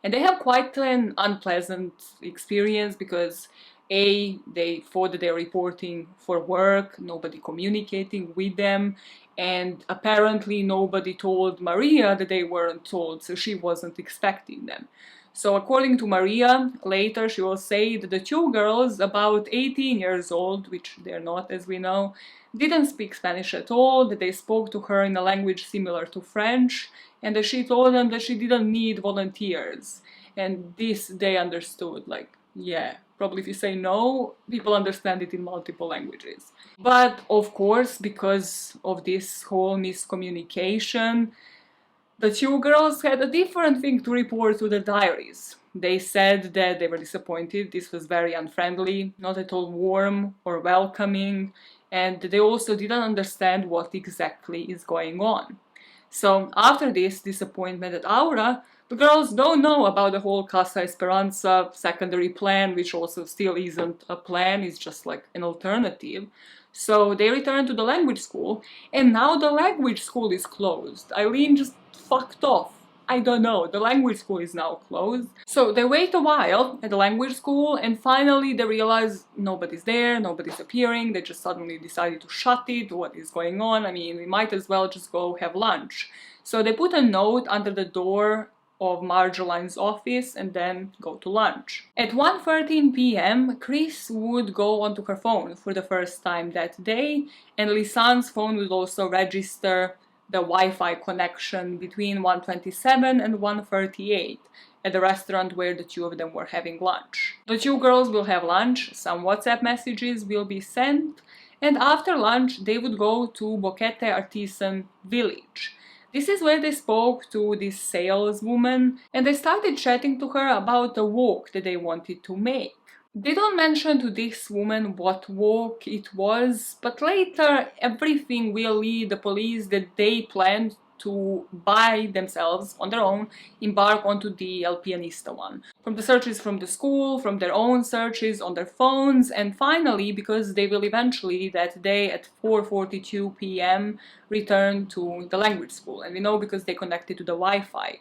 [SPEAKER 1] And they have quite an unpleasant experience because they thought that they're reporting for work, nobody communicating with them, and apparently nobody told Maria that they weren't told, so she wasn't expecting them. So according to Maria, later she will say that the 2 girls, about 18 years old, which they're not as we know, didn't speak Spanish at all, that they spoke to her in a language similar to French, and that she told them that she didn't need volunteers. And this they understood, like, yeah, Probably if you say no, people understand it in multiple languages. But of course, because of this whole miscommunication, the two girls had a different thing to report to their diaries. They said that they were disappointed, this was very unfriendly, not at all warm or welcoming, and they also didn't understand what exactly is going on. So after this disappointment at Aura, the girls don't know about the whole Casa Esperanza secondary plan, which also still isn't a plan, it's just like an alternative. So they returned to the language school, and now the language school is closed. Eileen just fucked off. I don't know, the language school is now closed. So they wait a while at the language school, and finally they realize nobody's there, nobody's appearing. They just suddenly decided to shut it. What is going on? I mean, we might as well just go have lunch. So they put a note under the door of Marjolaine's office and then go to lunch. At 1:13 p.m. Kris would go onto her phone for the first time that day, and Lisanne's phone would also register the Wi-Fi connection between 1:27 and 1:38 at the restaurant where the two of them were having lunch. The two girls will have lunch, some WhatsApp messages will be sent, and after lunch they would go to Boquete Artisan Village. This is where they spoke to this saleswoman, and they started chatting to her about the walk that they wanted to make. They don't mention to this woman what walk it was, but later everything will lead the police that they planned to by themselves, on their own, embark onto the Pt.1. From the searches from the school, from their own searches on their phones, and finally, because they will eventually that day at 4:42 p.m. return to the language school. And we know because they connected to the Wi-Fi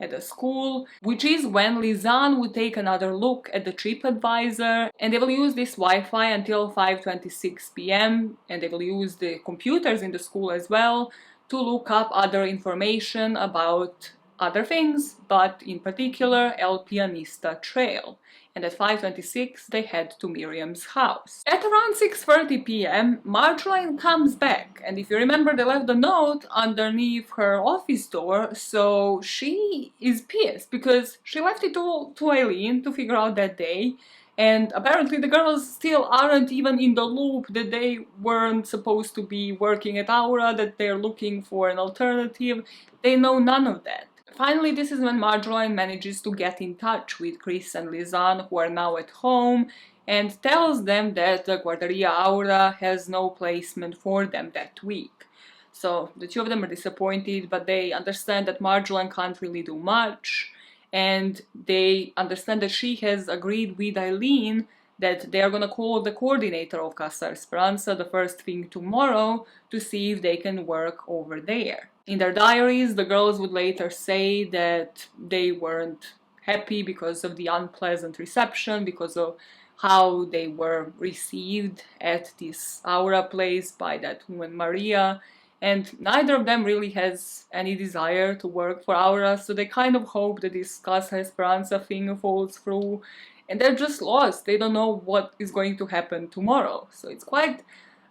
[SPEAKER 1] at the school, which is when Lisanne would take another look at the TripAdvisor, and they will use this Wi-Fi until 5:26 p.m. and they will use the computers in the school as well to look up other information about other things, but in particular El Pianista Trail. And at 5:26 they head to Miriam's house. At around 6:30 p.m. Marjolaine comes back, and if you remember they left the note underneath her office door, so she is pissed because she left it all to Eileen to figure out that day, and apparently the girls still aren't even in the loop that they weren't supposed to be working at Aura, that they're looking for an alternative. They know none of that. Finally, this is when Marjolaine manages to get in touch with Kris and Lisanne, who are now at home, and tells them that the Guarderia Aura has no placement for them that week. So the two of them are disappointed, but they understand that Marjolaine can't really do much, and they understand that she has agreed with Eileen that they are gonna call the coordinator of Casa Esperanza the first thing tomorrow to see if they can work over there. In their diaries, the girls would later say that they weren't happy because of the unpleasant reception, because of how they were received at this Aura place by that woman Maria, and neither of them really has any desire to work for Aura, so they kind of hope that this Casa Esperanza thing falls through, and they're just lost. They don't know what is going to happen tomorrow. So it's quite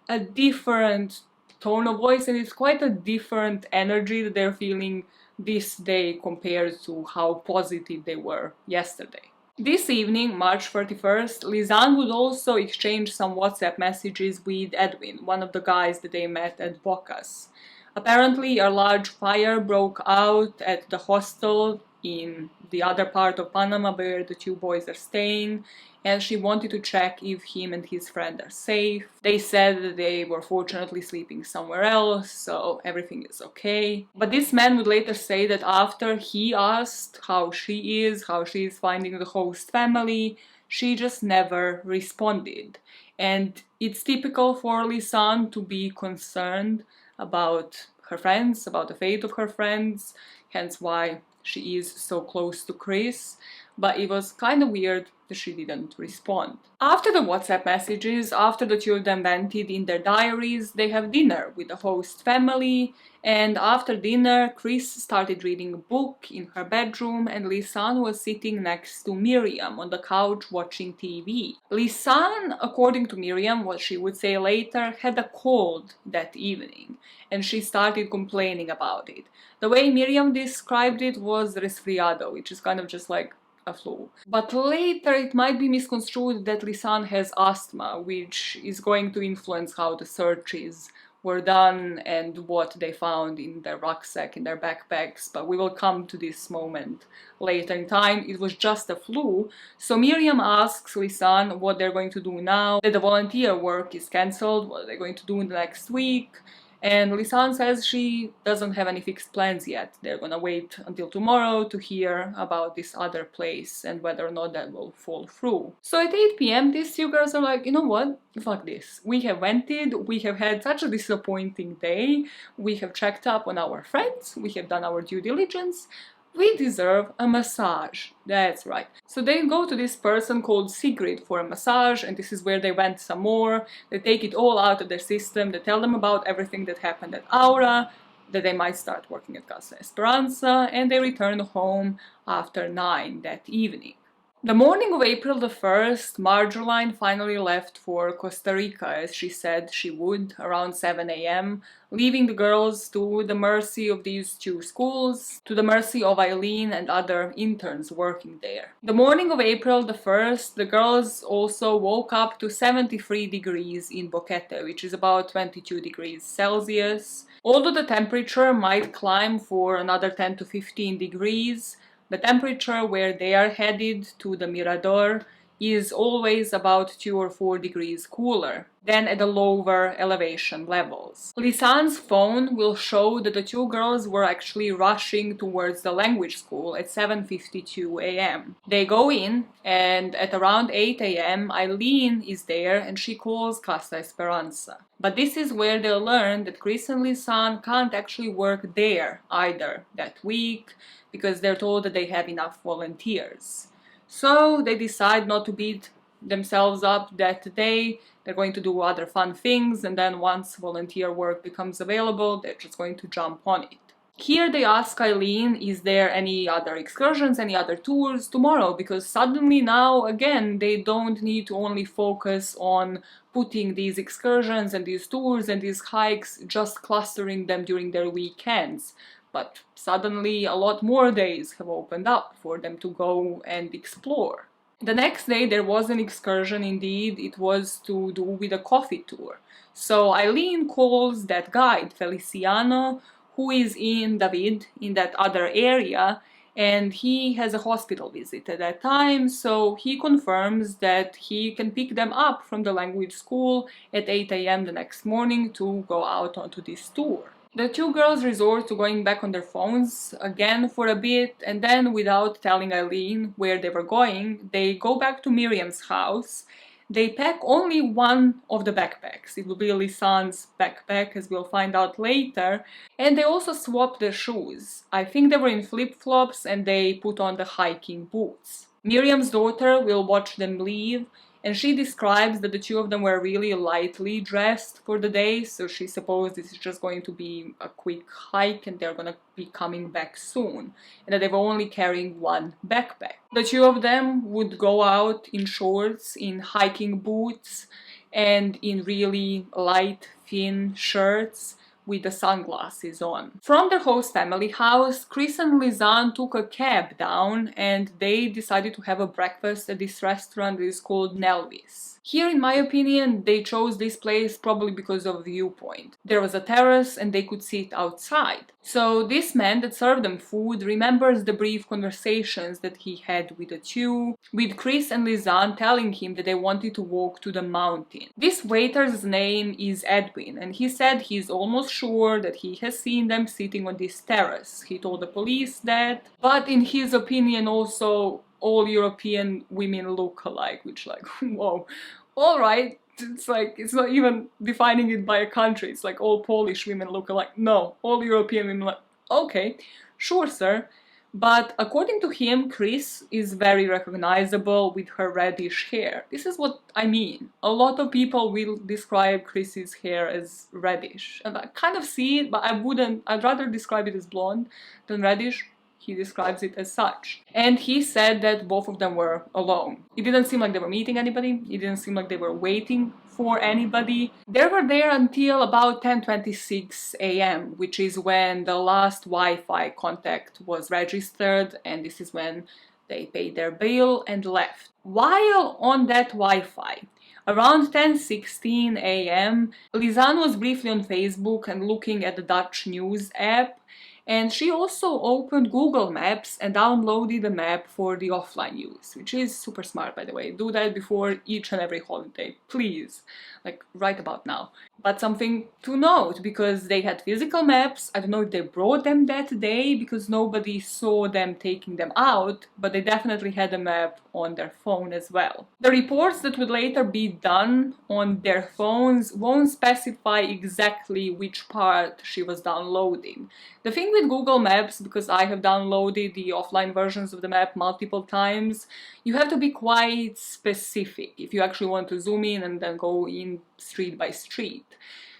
[SPEAKER 1] a different tone of voice, and it's quite a different energy that they're feeling this day compared to how positive they were yesterday. This evening, March 31st, Lisanne would also exchange some WhatsApp messages with Edwin, one of the guys that they met at Bocas. Apparently, a large fire broke out at the hostel in the other part of Panama where the two boys are staying, and she wanted to check if him and his friend are safe. They said that they were fortunately sleeping somewhere else, so everything is okay. But this man would later say that after he asked how she is finding the host family, she just never responded. And it's typical for Lisanne to be concerned about her friends, about the fate of her friends, hence why she is so close to Kris, but it was kind of weird that she didn't respond. After the WhatsApp messages, after the two of them vented in their diaries, they have dinner with the host family, and after dinner, Kris started reading a book in her bedroom, and Lisanne was sitting next to Miriam on the couch watching TV. Lisanne, according to Miriam, what she would say later, had a cold that evening, and she started complaining about it. The way Miriam described it was resfriado, which is kind of just like a flu. But later it might be misconstrued that Lisanne has asthma, which is going to influence how the searches were done and what they found in their rucksack, in their backpacks, but we will come to this moment later in time. It was just a flu, so Miriam asks Lisanne what they're going to do now, that the volunteer work is cancelled, what are they going to do in the next week, and Lisanne says she doesn't have any fixed plans yet. They're gonna wait until tomorrow to hear about this other place and whether or not that will fall through. So at 8 p.m. these two girls are like, you know what? Fuck this. We have vented, we have had such a disappointing day, we have checked up on our friends, we have done our due diligence, we deserve a massage. That's right. So they go to this person called Sigrid for a massage, and this is where they went some more. They take it all out of their system, they tell them about everything that happened at Aura, that they might start working at Casa Esperanza, and they return home after 9 that evening. The morning of April the 1st, Marjolein finally left for Costa Rica, as she said she would, around 7 a.m., leaving the girls to the mercy of these two schools, to the mercy of Eileen and other interns working there. The morning of April the 1st, the girls also woke up to 73 degrees in Boquete, which is about 22 degrees Celsius. Although the temperature might climb for another 10 to 15 degrees, the temperature where they are headed to the Mirador is always about 2 or 4 degrees cooler than at the lower elevation levels. Lisanne's phone will show that the two girls were actually rushing towards the language school at 7:52 a.m. They go in, and at around 8 a.m. Eileen is there and she calls Casa Esperanza. But this is where they'll learn that Kris and Lisanne can't actually work there either that week, because they're told that they have enough volunteers. So they decide not to beat themselves up that day. They're going to do other fun things, and then once volunteer work becomes available, they're just going to jump on it. Here they ask Eileen, is there any other excursions, any other tours tomorrow? Because suddenly now, again, they don't need to only focus on putting these excursions and these tours and these hikes, just clustering them during their weekends. But suddenly a lot more days have opened up for them to go and explore. The next day there was an excursion indeed. It was to do with a coffee tour. So Eileen calls that guide, Feliciano, who is in David, in that other area, and he has a hospital visit at that time, so he confirms that he can pick them up from the language school at 8 a.m. the next morning to go out onto this tour. The two girls resort to going back on their phones again for a bit, and then, without telling Eileen where they were going, they go back to Miriam's house. They pack only one of the backpacks. It will be Lisanne's backpack, as we'll find out later, and they also swap their shoes. I think they were in flip-flops and they put on the hiking boots. Miriam's daughter will watch them leave, and she describes that the two of them were really lightly dressed for the day, so she supposed this is just going to be a quick hike and they're gonna be coming back soon, and that they were only carrying one backpack. The two of them would go out in shorts, in hiking boots, and in really light, thin shirts with the sunglasses on. From their host family house, Kris and Lisanne took a cab down and they decided to have a breakfast at this restaurant that is called Nelvis. Here, in my opinion, they chose this place probably because of viewpoint. There was a terrace and they could sit outside. So this man that served them food remembers the brief conversations that he had with the two, with Kris and Lisanne telling him that they wanted to walk to the mountain. This waiter's name is Edwin, and he said he's almost sure that he has seen them sitting on this terrace. He told the police that, but in his opinion also all European women look alike, which, like, whoa, alright, it's like, it's not even defining it by a country, it's like all Polish women look alike. No, all European women like, okay, sure sir. But according to him, Kris is very recognizable with her reddish hair. This is what I mean. A lot of people will describe Kris's hair as reddish, and I kind of see it, but I'd rather describe it as blonde than reddish. He describes it as such. And he said that both of them were alone. It didn't seem like they were meeting anybody. It didn't seem like they were waiting for anybody. They were there until about 10:26 a.m., which is when the last Wi-Fi contact was registered, and this is when They paid their bill and left. While on that Wi-Fi, around 10:16 a.m., Lisanne was briefly on Facebook and looking at the Dutch news app, and she also opened Google Maps and downloaded the map for the offline use, which is super smart, by the way. Do that before each and every holiday, please, like right about now. But something to note, because they had physical maps. I don't know if they brought them that day because nobody saw them taking them out, but they definitely had a map on their phone as well. The reports that would later be done on their phones won't specify exactly which part she was downloading. The thing with Google Maps, because I have downloaded the offline versions of the map multiple times, you have to be quite specific if you actually want to zoom in and then go in street by street.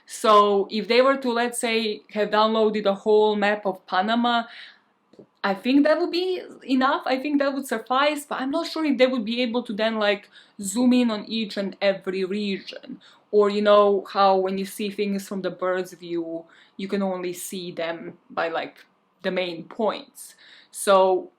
[SPEAKER 1] So if they were to, let's say, have downloaded a whole map of Panama, I think that would be enough. I think that would suffice, but I'm not sure if they would be able to then like zoom in on each and every region. Or you know how when you see things from the bird's view, you can only see them by like the main points. So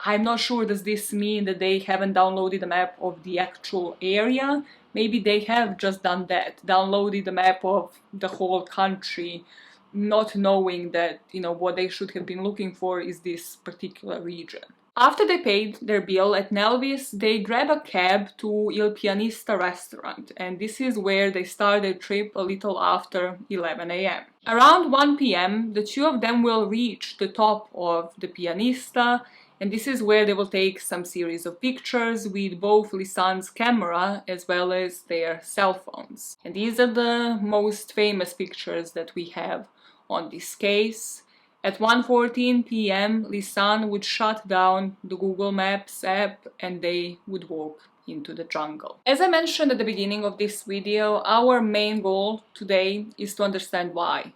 [SPEAKER 1] I'm not sure, does this mean that they haven't downloaded a map of the actual area? Maybe they have just done that, downloaded the map of the whole country, not knowing that, you know, what they should have been looking for is this particular region. After they paid their bill at Nelvis, they grab a cab to Il Pianista restaurant, and this is where they start their trip a little after 11 a.m. Around 1 p.m., the two of them will reach the top of the Pianista, and this is where they will take some series of pictures with both Lisanne's camera as well as their cell phones. And these are the most famous pictures that we have on this case. At 1:14 p.m., Lisanne would shut down the Google Maps app and they would walk into the jungle. As I mentioned at the beginning of this video, our main goal today is to understand why.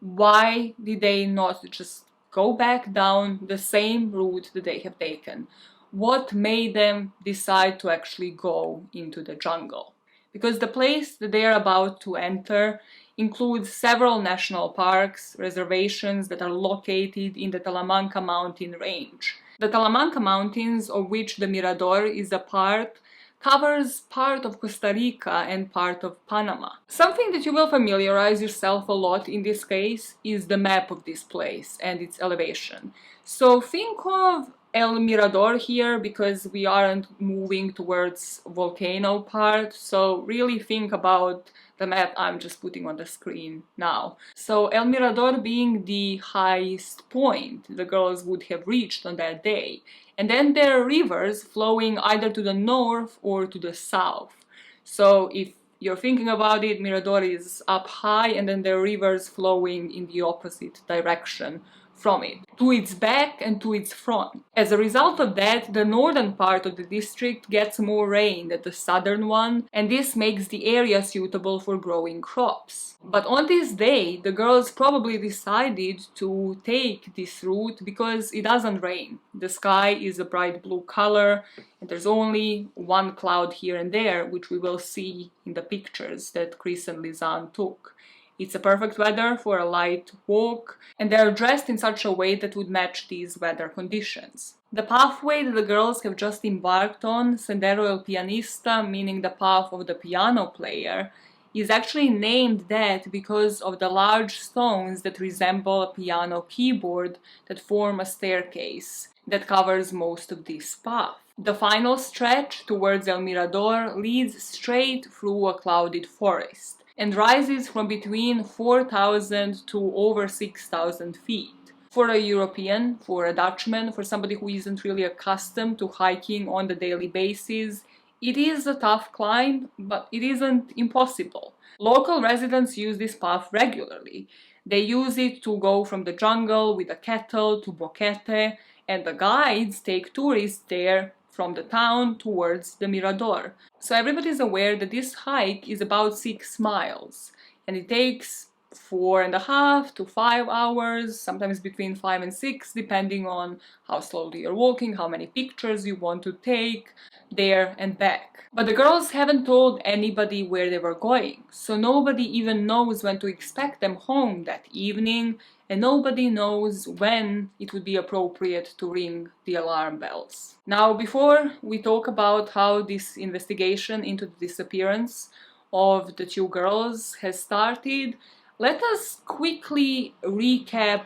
[SPEAKER 1] Why did they not just go back down the same route that they have taken? What made them decide to actually go into the jungle? Because the place that they are about to enter includes several national parks, reservations that are located in the Talamanca mountain range. The Talamanca Mountains, of which the Mirador is a part, covers part of Costa Rica and part of Panama. Something that you will familiarize yourself a lot in this case is the map of this place and its elevation. So think of El Mirador here, because we aren't moving towards volcano part, so really think about the map I'm just putting on the screen now. So El Mirador being the highest point the girls would have reached on that day. And then there are rivers flowing either to the north or to the south. So if you're thinking about it, Mirador is up high and then there are rivers flowing in the opposite direction from it, to its back and to its front. As a result of that, the northern part of the district gets more rain than the southern one, and this makes the area suitable for growing crops. But on this day, the girls probably decided to take this route because it doesn't rain. The sky is a bright blue color, and there's only one cloud here and there, which we will see in the pictures that Kris and Lisanne took. It's a perfect weather for a light walk, and they're dressed in such a way that would match these weather conditions. The pathway that the girls have just embarked on, Sendero El Pianista, meaning the path of the piano player, is actually named that because of the large stones that resemble a piano keyboard that form a staircase that covers most of this path. The final stretch towards El Mirador leads straight through a clouded forest and rises from between 4,000 to over 6,000 feet. For a European, for a Dutchman, for somebody who isn't really accustomed to hiking on the daily basis, it is a tough climb, but it isn't impossible. Local residents use this path regularly. They use it to go from the jungle with a kettle to Boquete, and the guides take tourists there from the town towards the Mirador. So everybody's aware that this hike is about 6 miles, and it takes 4.5 to 5 hours, sometimes between 5 and 6, depending on how slowly you're walking, how many pictures you want to take. there and back. But the girls haven't told anybody where they were going, so nobody even knows when to expect them home that evening, and nobody knows when it would be appropriate to ring the alarm bells. Now, before we talk about how this investigation into the disappearance of the two girls has started, let us quickly recap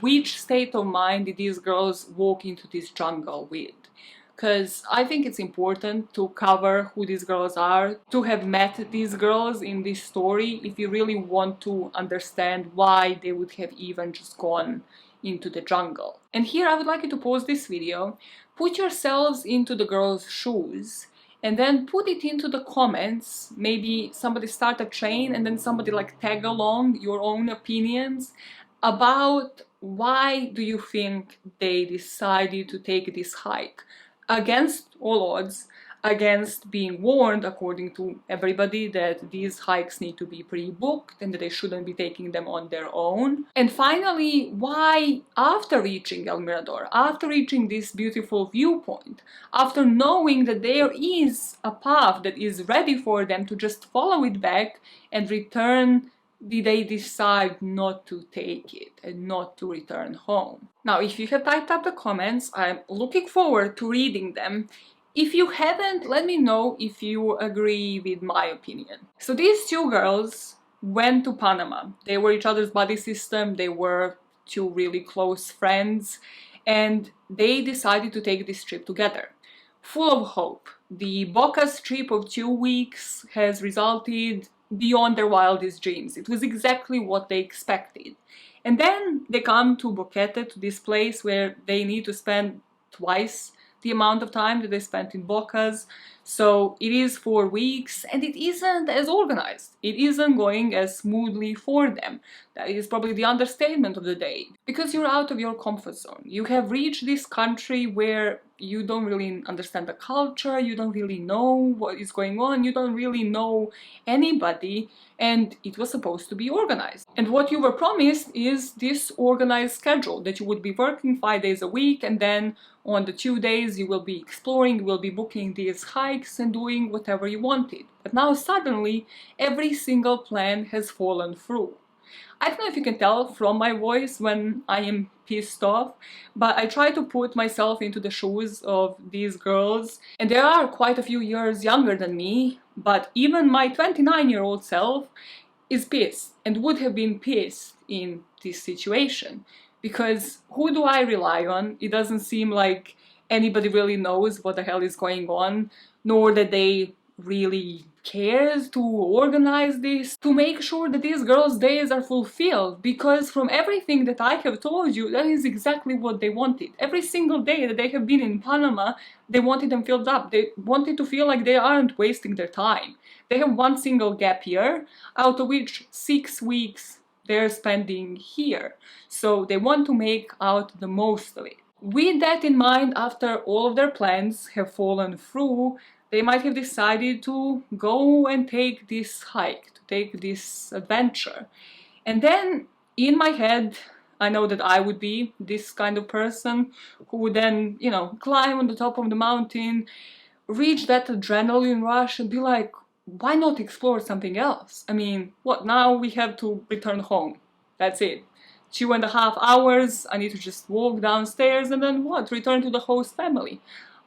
[SPEAKER 1] which state of mind did these girls walk into this jungle with. Because I think it's important to cover who these girls are, to have met these girls in this story if you really want to understand why they would have even just gone into the jungle. And here I would like you to pause this video, put yourselves into the girls' shoes, and then put it into the comments. Maybe somebody start a chain and then somebody like tag along your own opinions about why do you think they decided to take this hike against all odds, against being warned according to everybody that these hikes need to be pre-booked and that they shouldn't be taking them on their own. And finally, why after reaching El Mirador, after reaching this beautiful viewpoint, after knowing that there is a path that is ready for them to just follow it back and return, did they decide not to take it and not to return home? Now, if you have typed up the comments, I'm looking forward to reading them. If you haven't, let me know if you agree with my opinion. So these two girls went to Panama. They were each other's buddy system, they were two really close friends, and they decided to take this trip together. Full of hope. The Bocas trip of 2 weeks has resulted beyond their wildest dreams. It was exactly what they expected. And then they come to Boquete, to this place where they need to spend twice the amount of time that they spent in Bocas. So it is 4 weeks and it isn't as organized. It isn't going as smoothly for them. That is probably the understatement of the day. Because you're out of your comfort zone. You have reached this country where you don't really understand the culture, you don't really know what is going on, you don't really know anybody, and it was supposed to be organized. And what you were promised is this organized schedule, that you would be working 5 days a week, and then on the 2 days you will be exploring, you will be booking these hikes and doing whatever you wanted. But now suddenly every single plan has fallen through. I don't know if you can tell from my voice when I am pissed off, but I try to put myself into the shoes of these girls, and they are quite a few years younger than me, but even my 29-year-old self is pissed and would have been pissed in this situation. Because who do I rely on? It doesn't seem like anybody really knows what the hell is going on, nor that they really cares to organize this, to make sure that these girls' days are fulfilled, because from everything that I have told you, that is exactly what they wanted. Every single day that they have been in Panama, they wanted them filled up. They wanted to feel like they aren't wasting their time. They have one single gap year, out of which 6 weeks they're spending here. So they want to make out the most of it. With that in mind, after all of their plans have fallen through, they might have decided to go and take this hike, to take this adventure. And then, in my head, I know that I would be this kind of person who would then, climb on the top of the mountain, reach that adrenaline rush and be like, why not explore something else? I mean, what, now we have to return home. That's it. 2.5 hours, I need to just walk downstairs and then what? Return to the host family.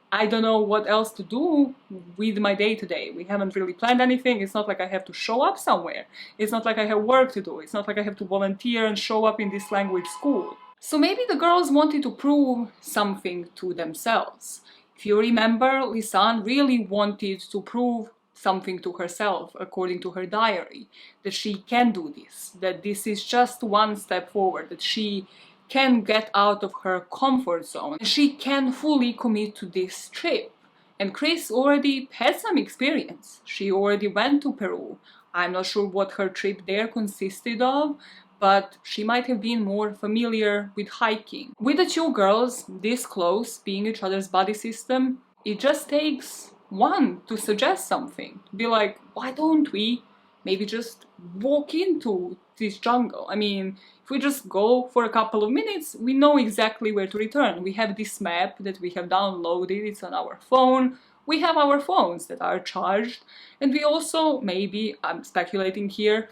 [SPEAKER 1] I don't know what else to do with my day-to-day. We haven't really planned anything. It's not like I have to show up somewhere. It's not like I have work to do. It's not like I have to volunteer and show up in this language school. So maybe the girls wanted to prove something to themselves. If you remember, Lisanne really wanted to prove something to herself, according to her diary, that she can do this, that this is just one step forward, that she can get out of her comfort zone, she can fully commit to this trip. And Kris already had some experience. She already went to Peru. I'm not sure what her trip there consisted of, but she might have been more familiar with hiking. With the two girls this close, being each other's buddy system, it just takes one to suggest something, to be like, why don't we maybe just walk into this jungle? I mean, if we just go for a couple of minutes, we know exactly where to return. We have this map that we have downloaded, it's on our phone. we have our phones that are charged, and we also, maybe, I'm speculating here,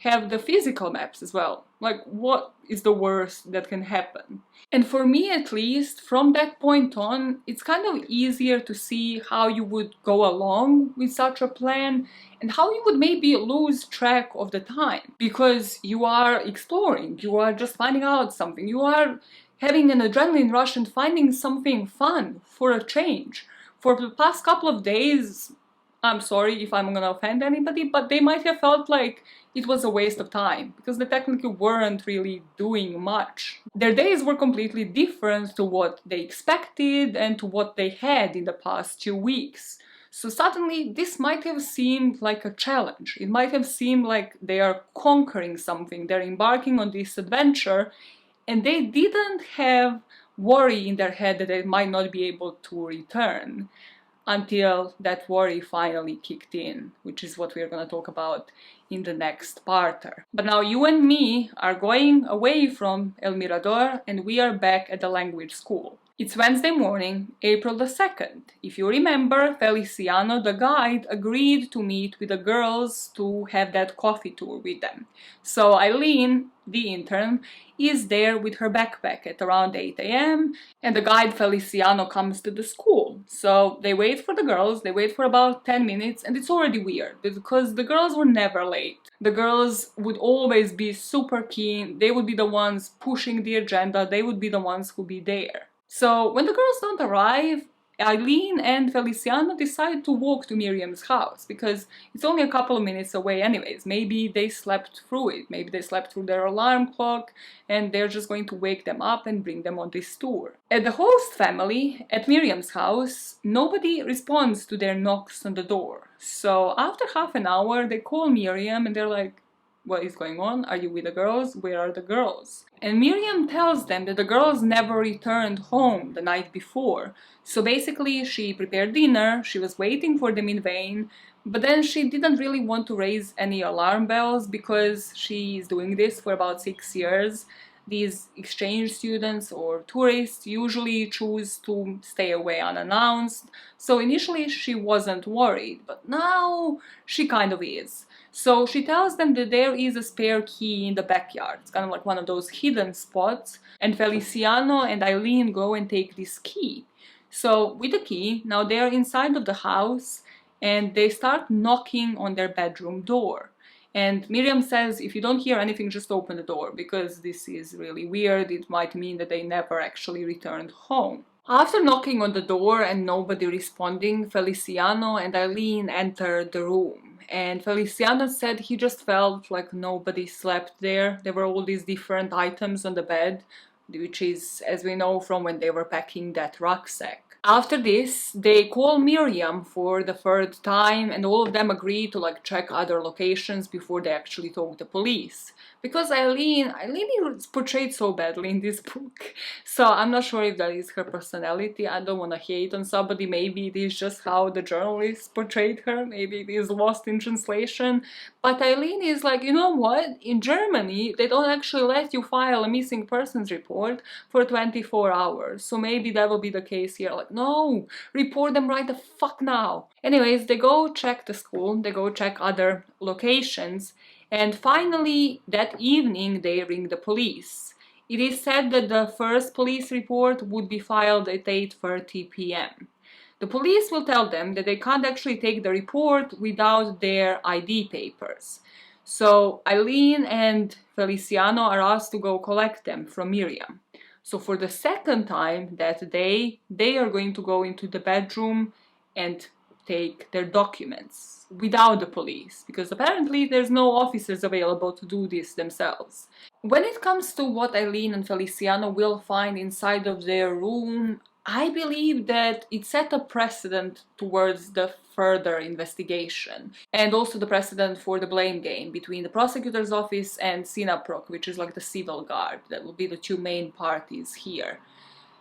[SPEAKER 1] have the physical maps as well. Like, what is the worst that can happen? And for me, at least, from that point on, it's kind of easier to see how you would go along with such a plan and how you would maybe lose track of the time, because you are exploring, you are just finding out something, you are having an adrenaline rush and finding something fun for a change. For the past couple of days, I'm sorry if I'm gonna offend anybody, but they might have felt like it was a waste of time, because they technically weren't really doing much. Their days were completely different to what they expected and to what they had in the past 2 weeks. So suddenly, this might have seemed like a challenge. It might have seemed like they are conquering something, they're embarking on this adventure, and they didn't have worry in their head that they might not be able to return, until that worry finally kicked in, which is what we're going to talk about in the next parter. But now you and me are going away from El Mirador, and we are back at the language school. It's Wednesday morning, April the 2nd. If you remember, Feliciano, the guide, agreed to meet with the girls to have that coffee tour with them. So Eileen, the intern, is there with her backpack at around 8 a.m. and the guide Feliciano comes to the school. So they wait for the girls, they wait for about 10 minutes, and it's already weird because the girls were never late. The girls would always be super keen, they would be the ones pushing the agenda, they would be the ones who be there. So when the girls don't arrive, Eileen and Feliciano decide to walk to Miriam's house, because it's only a couple of minutes away anyways. Maybe they slept through it, maybe they slept through their alarm clock, and they're just going to wake them up and bring them on this tour. At the host family, at Miriam's house, nobody responds to their knocks on the door. So after half an hour, they call Miriam and they're like, what is going on? Are you with the girls? Where are the girls? And Miriam tells them that the girls never returned home the night before. So basically, she prepared dinner, she was waiting for them in vain, but then she didn't really want to raise any alarm bells because she's doing this for about 6 years. These exchange students or tourists usually choose to stay away unannounced. So initially she wasn't worried, but now she kind of is. So she tells them that there is a spare key in the backyard. It's kind of like one of those hidden spots. And Feliciano and Eileen go and take this key. So with the key, now they're inside of the house and they start knocking on their bedroom door. And Miriam says, if you don't hear anything, just open the door, because this is really weird. It might mean that they never actually returned home. After knocking on the door and nobody responding, Feliciano and Eileen entered the room. And Feliciano said he just felt like nobody slept there. There were all these different items on the bed, which is, as we know, from when they were packing that rucksack. After this, they call Miriam for the third time, and all of them agree to check other locations before they actually talk to the police. Because Eileen is portrayed so badly in this book, so I'm not sure if that is her personality. I don't want to hate on somebody. Maybe it is just how the journalist portrayed her. Maybe it is lost in translation. But Eileen is like, you know what? In Germany, they don't actually let you file a missing persons report for 24 hours. So maybe that will be the case here. Like, no, report them right the fuck now. Anyways, they go check the school, they go check other locations, and finally that evening they ring the police. It is said that the first police report would be filed at 8:30 p.m. The police will tell them that they can't actually take the report without their ID papers. So Eileen and Feliciano are asked to go collect them from Miriam. So for the second time that day, they are going to go into the bedroom and take their documents without the police, because apparently there's no officers available to do this themselves. When it comes to what Eileen and Feliciano will find inside of their room, I believe that it set a precedent towards the further investigation, and also the precedent for the blame game between the prosecutor's office and Sinaproc, which is like the civil guard. That will be the two main parties here.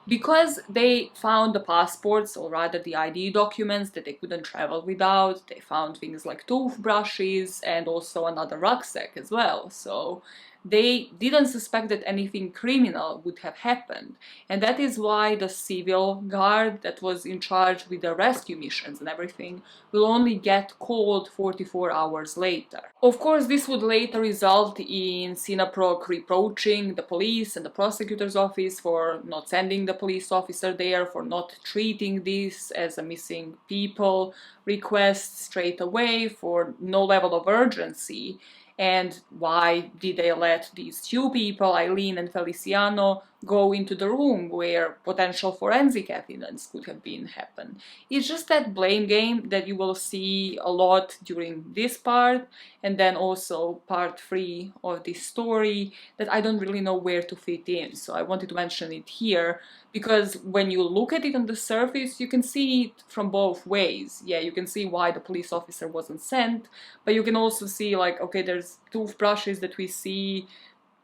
[SPEAKER 1] Because they found the passports, or rather the ID documents that they couldn't travel without, they found things like toothbrushes and also another rucksack as well. So they didn't suspect that anything criminal would have happened. And that is why the civil guard that was in charge with the rescue missions and everything will only get called 44 hours later. Of course, this would later result in Sinaproc reproaching the police and the prosecutor's office for not sending the police officer there, for not treating this as a missing people request straight away, for no level of urgency. And why did they let these two people, Eileen and Feliciano, go into the room where potential forensic evidence could have been happened? It's just that blame game that you will see a lot during this part, and then also part 3 of this story that I don't really know where to fit in. So I wanted to mention it here, because when you look at it on the surface, you can see it from both ways. Yeah, you can see why the police officer wasn't sent, but you can also see, like, okay, there's toothbrushes that we see,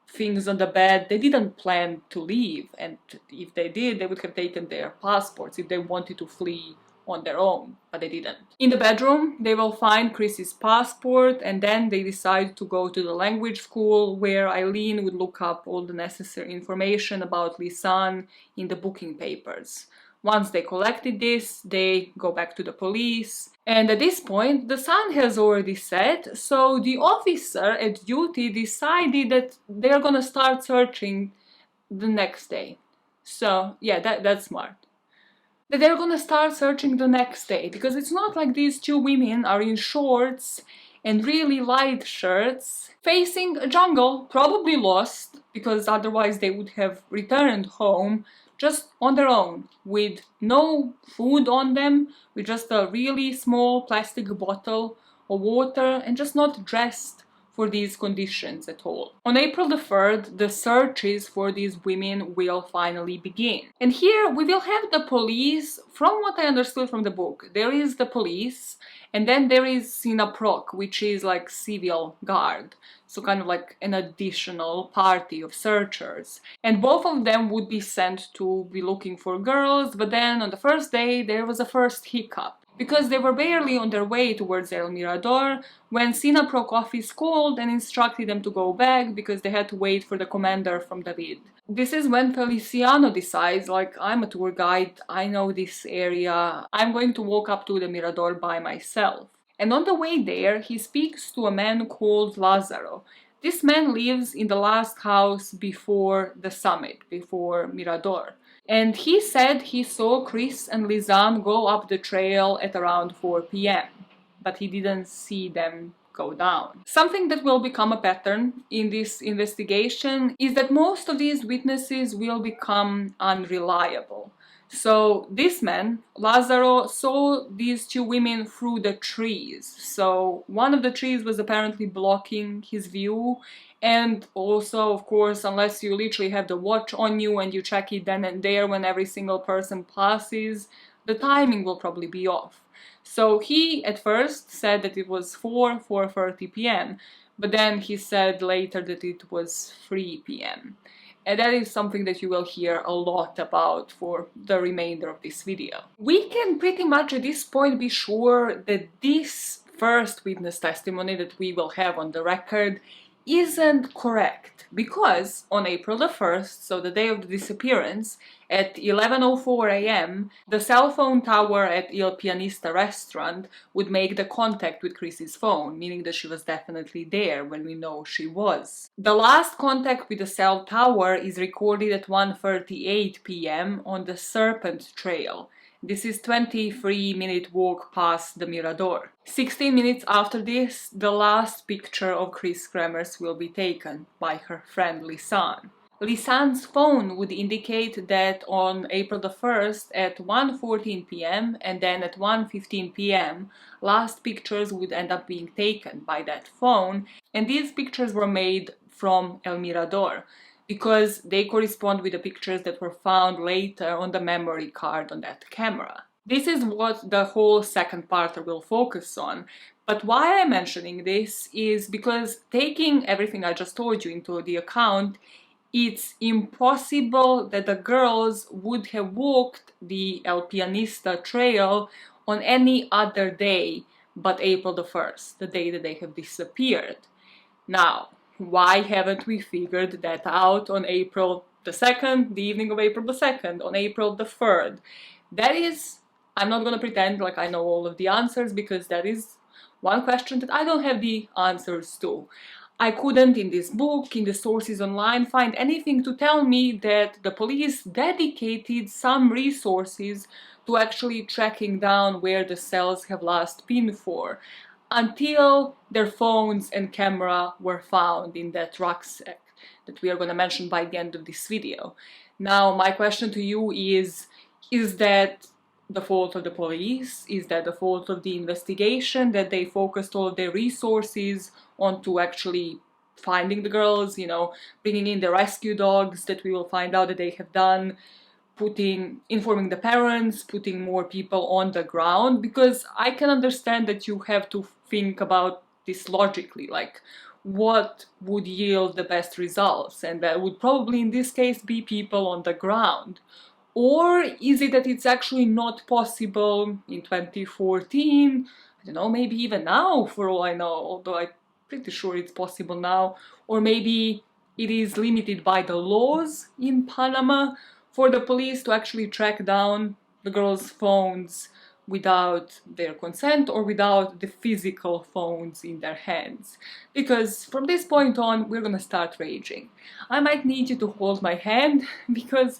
[SPEAKER 1] things on the bed. They didn't plan to leave, and if they did, they would have taken their passports if they wanted to flee on their own, but they didn't. In the bedroom, they will find Kris's passport, and then they decide to go to the language school where Eileen would look up all the necessary information about Lisanne in the booking papers. Once they collected this, they go back to the police, and at this point the sun has already set, so the officer at duty decided that they're gonna start searching the next day. So yeah, that's smart. That they're gonna start searching the next day, because it's not like these two women are in shorts and really light shirts facing a jungle, probably lost, because otherwise they would have returned home just on their own, with no food on them, with just a really small plastic bottle of water, and just not dressed for these conditions at all. On April the 3rd, the searches for these women will finally begin. And here we will have the police. From what I understood from the book, there is the police, and then there is Sinaproc, which is like civil guard. So kind of like an additional party of searchers. And both of them would be sent to be looking for girls, but then on the first day there was a first hiccup, because they were barely on their way towards El Mirador when Sinaproc office called and instructed them to go back because they had to wait for the commander from David. This is when Feliciano decides, like, I'm a tour guide, I know this area, I'm going to walk up to the Mirador by myself. And on the way there, he speaks to a man called Lázaro. This man lives in the last house before the summit, before Mirador. And he said he saw Kris and Lisanne go up the trail at around 4 p.m. But he didn't see them go down. Something that will become a pattern in this investigation is that most of these witnesses will become unreliable. So this man, Lázaro, saw these two women through the trees. So one of the trees was apparently blocking his view, and also, of course, unless you literally have the watch on you and you check it then and there when every single person passes, the timing will probably be off. So he at first said that it was 4:30 p.m., but then he said later that it was 3 p.m. And that is something that you will hear a lot about for the remainder of this video. We can pretty much at this point be sure that this first witness testimony that we will have on the record isn't correct, because on April the 1st, so the day of the disappearance, at 11:04 a.m., the cell phone tower at Il Pianista restaurant would make the contact with Kris's phone, meaning that she was definitely there when we know she was. The last contact with the cell tower is recorded at 1:38 p.m. on the Serpent Trail. This is 23-minute walk past the Mirador. 16 minutes after this, the last picture of Kris Kremers will be taken by her friend Lisanne. Lisanne's phone would indicate that on April the 1st at 1:14 p.m. and then at 1:15 p.m. last pictures would end up being taken by that phone, and these pictures were made from El Mirador, because they correspond with the pictures that were found later on the memory card on that camera. This is what the whole second part will focus on. But why I'm mentioning this is because, taking everything I just told you into the account, it's impossible that the girls would have walked the El Pianista trail on any other day but April the 1st, the day that they have disappeared. Now, Why haven't we figured that out on April the 2nd, the evening of April the 2nd, on April the 3rd? That is, I'm not gonna pretend like I know all of the answers, because that is one question that I don't have the answers to. I couldn't, in this book, in the sources online, find anything to tell me that the police dedicated some resources to actually tracking down where the cells have last been for, until their phones and camera were found in that rucksack that we are going to mention by the end of this video. Now, my question to you is that the fault of the police? Is that the fault of the investigation, that they focused all of their resources onto actually finding the girls, you know, bringing in the rescue dogs that we will find out that they have done, informing the parents, putting more people on the ground? Because I can understand that you have to think about this logically, like what would yield the best results, and that would probably in this case be people on the ground. Or is it that it's actually not possible in 2014? I don't know, maybe even now, for all I know, although I'm pretty sure it's possible now. Or maybe it is limited by the laws in Panama for the police to actually track down the girls' phones without their consent, or without the physical phones in their hands. Because from this point on, we're gonna start raging. I might need you to hold my hand, because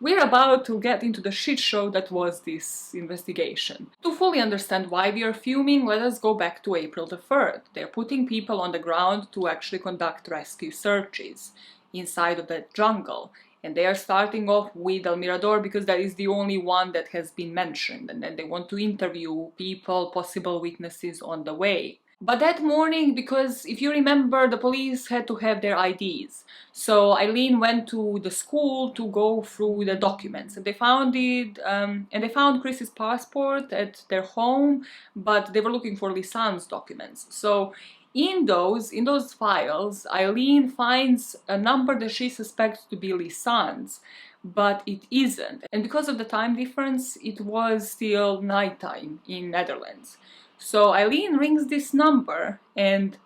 [SPEAKER 1] we're about to get into the shit show that was this investigation. To fully understand why we are fuming, let us go back to April the 3rd. They're putting people on the ground to actually conduct rescue searches inside of that jungle. And they are starting off with El Mirador because that is the only one that has been mentioned. And then they want to interview people, possible witnesses on the way. But that morning, because if you remember, the police had to have their IDs. So Eileen went to the school to go through the documents, and they found it, and they found Kris's passport at their home, but they were looking for Lisanne's documents. So in those files, Eileen finds a number that she suspects to be Lisanne's, but it isn't. And because of the time difference, it was still nighttime in Netherlands. So Eileen rings this number, and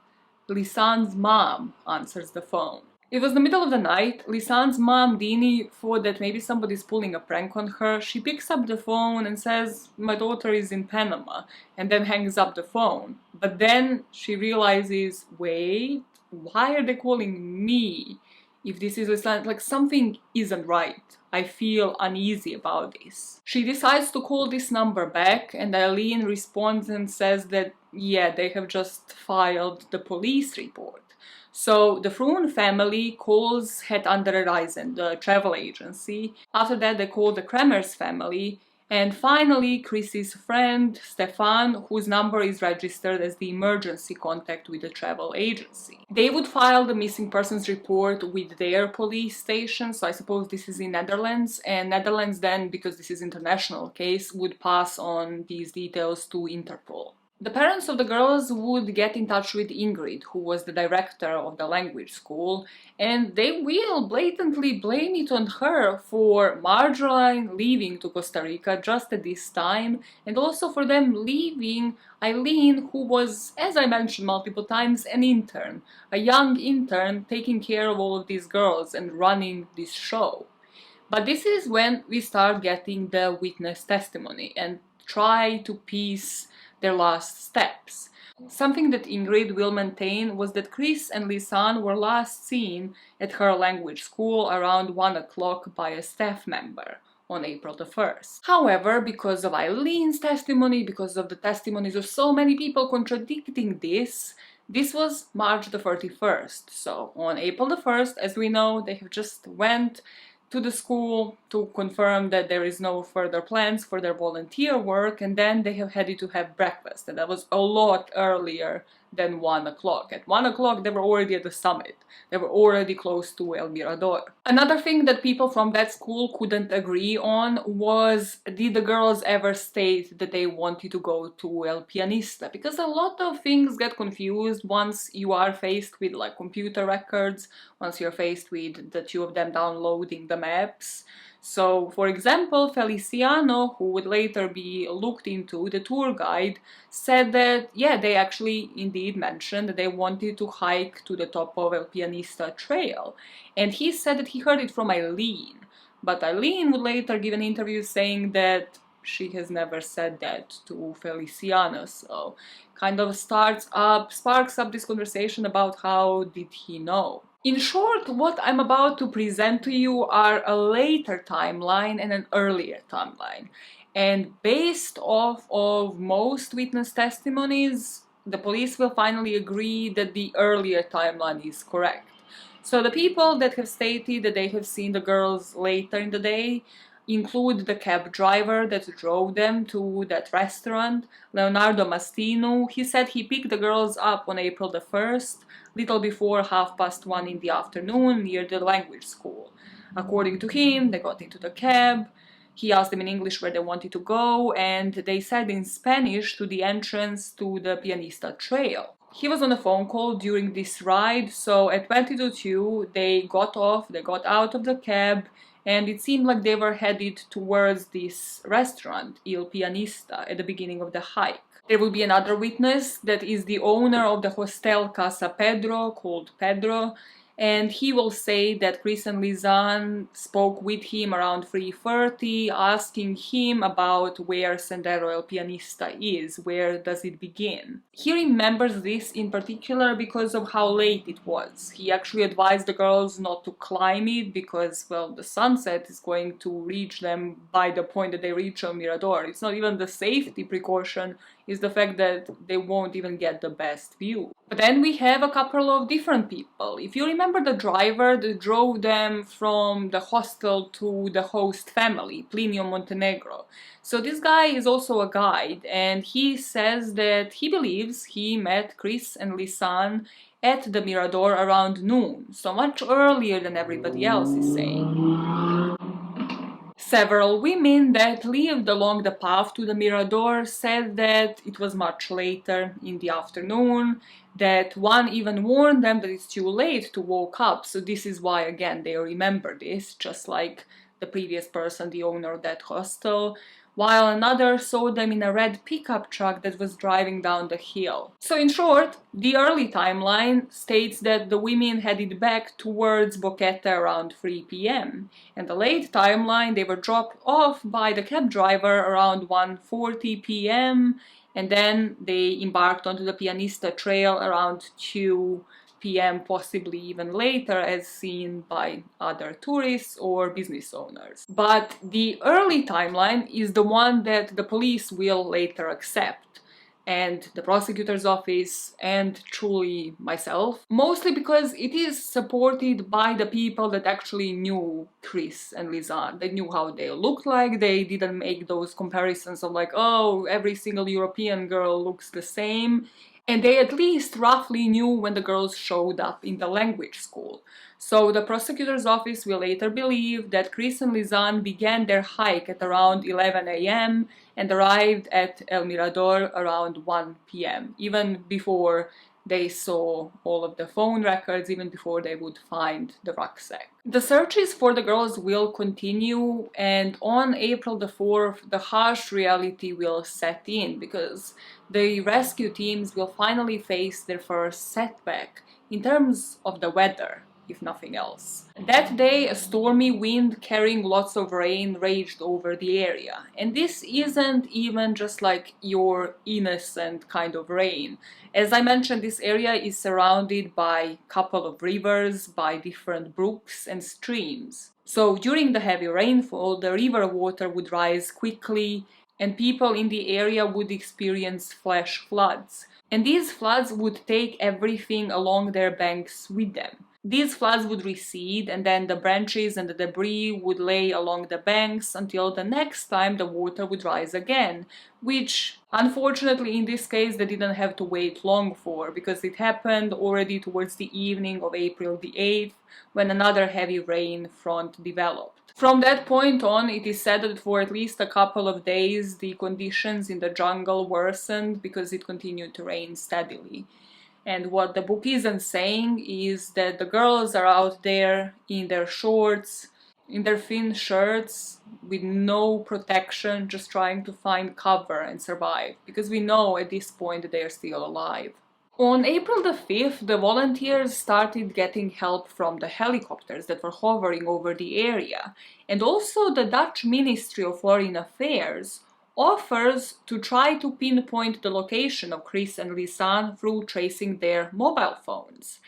[SPEAKER 1] Lisanne's mom answers the phone. It was the middle of the night. Lisanne's mom, Dini, thought that maybe somebody's pulling a prank on her. She picks up the phone and says, "My daughter is in Panama," and then hangs up the phone. But then she realizes, wait, why are they calling me? If this is Lisanne, like, something isn't right. I feel uneasy about this. She decides to call this number back, and Eileen responds and says that, yeah, they have just filed the police report. So the Froon family calls Het Andere Reizen, the travel agency. After that, they call the Kremers family. And finally, Kris's friend, Stefan, whose number is registered as the emergency contact with the travel agency. They would file the missing persons report with their police station, so I suppose this is in Netherlands, and Netherlands then, because this is international case, would pass on these details to Interpol. The parents of the girls would get in touch with Ingrid, who was the director of the language school, and they will blatantly blame it on her for Marjorie leaving to Costa Rica just at this time, and also for them leaving Eileen, who was, as I mentioned multiple times, an intern, a young intern taking care of all of these girls and running this show. But this is when we start getting the witness testimony and try to piece their last steps. Something that Ingrid will maintain was that Kris and Lisanne were last seen at her language school around 1 o'clock by a staff member on April the 1st. However, because of Eileen's testimony, because of the testimonies of so many people contradicting this was March the 31st. So on April the 1st, as we know, they have just went to the school to confirm that there is no further plans for their volunteer work, and then they have headed to have breakfast, and that was a lot earlier than 1 o'clock. At 1 o'clock they were already at the summit. They were already close to El Mirador. Another thing that people from that school couldn't agree on was, did the girls ever state that they wanted to go to El Pianista? Because a lot of things get confused once you are faced with like computer records, once you're faced with the two of them downloading the maps. So, for example, Feliciano, who would later be looked into, the tour guide, said that, yeah, they actually indeed mentioned that they wanted to hike to the top of El Pianista Trail. And he said that he heard it from Eileen. But Eileen would later give an interview saying that she has never said that to Feliciano. So, kind of sparks up this conversation about how did he know. In short, what I'm about to present to you are a later timeline and an earlier timeline. And based off of most witness testimonies, the police will finally agree that the earlier timeline is correct. So the people that have stated that they have seen the girls later in the day include the cab driver that drove them to that restaurant, Leonardo Mastino. He said he picked the girls up on April the 1st, little before 1:30 in the afternoon near the language school. According to him, they got into the cab. He asked them in English where they wanted to go, and they said in Spanish to the entrance to the Pianista Trail. He was on a phone call during this ride, so at 20:02 they got out of the cab, and it seemed like they were headed towards this restaurant, Il Pianista, at the beginning of the hike. There will be another witness that is the owner of the hostel Casa Pedro, called Pedro, and he will say that Kris and Lisanne spoke with him around 3:30, asking him about where Sendero El Pianista is, where does it begin. He remembers this in particular because of how late it was. He actually advised the girls not to climb it because, well, the sunset is going to reach them by the point that they reach El Mirador. It's not even the safety precaution, it's the fact that they won't even get the best view. But then we have a couple of different people. If you remember the driver that drove them from the hostel to the host family, Plinio Montenegro. So this guy is also a guide, and he says that he believes he met Kris and Lisanne at the Mirador around noon, so much earlier than everybody else is saying. Several women that lived along the path to the Mirador said that it was much later in the afternoon, that one even warned them that it's too late to wake up, so this is why, again, they remember this, just like the previous person, the owner of that hostel, while another saw them in a red pickup truck that was driving down the hill. So in short, the early timeline states that the women headed back towards Boquete around 3 p.m. and the late timeline, they were dropped off by the cab driver around 1:40 p.m. and then they embarked onto the Pianista Trail around 2 p.m., possibly even later, as seen by other tourists or business owners. But the early timeline is the one that the police will later accept, and the prosecutor's office, and truly myself, mostly because it is supported by the people that actually knew Kris and Lisanne. They knew how they looked like, they didn't make those comparisons of like, oh, every single European girl looks the same. And they at least roughly knew when the girls showed up in the language school. So the prosecutor's office will later believe that Kris and Lisanne began their hike at around 11 a.m. and arrived at El Mirador around 1 p.m., even before they saw all of the phone records, even before they would find the rucksack. The searches for the girls will continue, and on April the 4th, the harsh reality will set in, because the rescue teams will finally face their first setback in terms of the weather, if nothing else. That day, a stormy wind carrying lots of rain raged over the area. And this isn't even just like your innocent kind of rain. As I mentioned, this area is surrounded by a couple of rivers, by different brooks and streams. So during the heavy rainfall, the river water would rise quickly, and people in the area would experience flash floods. And these floods would take everything along their banks with them. These floods would recede, and then the branches and the debris would lay along the banks until the next time the water would rise again, which unfortunately in this case they didn't have to wait long for, because it happened already towards the evening of April the 8th, when another heavy rain front developed. From that point on, it is said that for at least a couple of days the conditions in the jungle worsened because it continued to rain steadily. And what the book isn't saying is that the girls are out there in their shorts, in their thin shirts with no protection, just trying to find cover and survive, because we know at this point that they are still alive. On April the 5th, the volunteers started getting help from the helicopters that were hovering over the area, and also the Dutch Ministry of Foreign Affairs offers to try to pinpoint the location of Kris and Lisanne through tracing their mobile phones.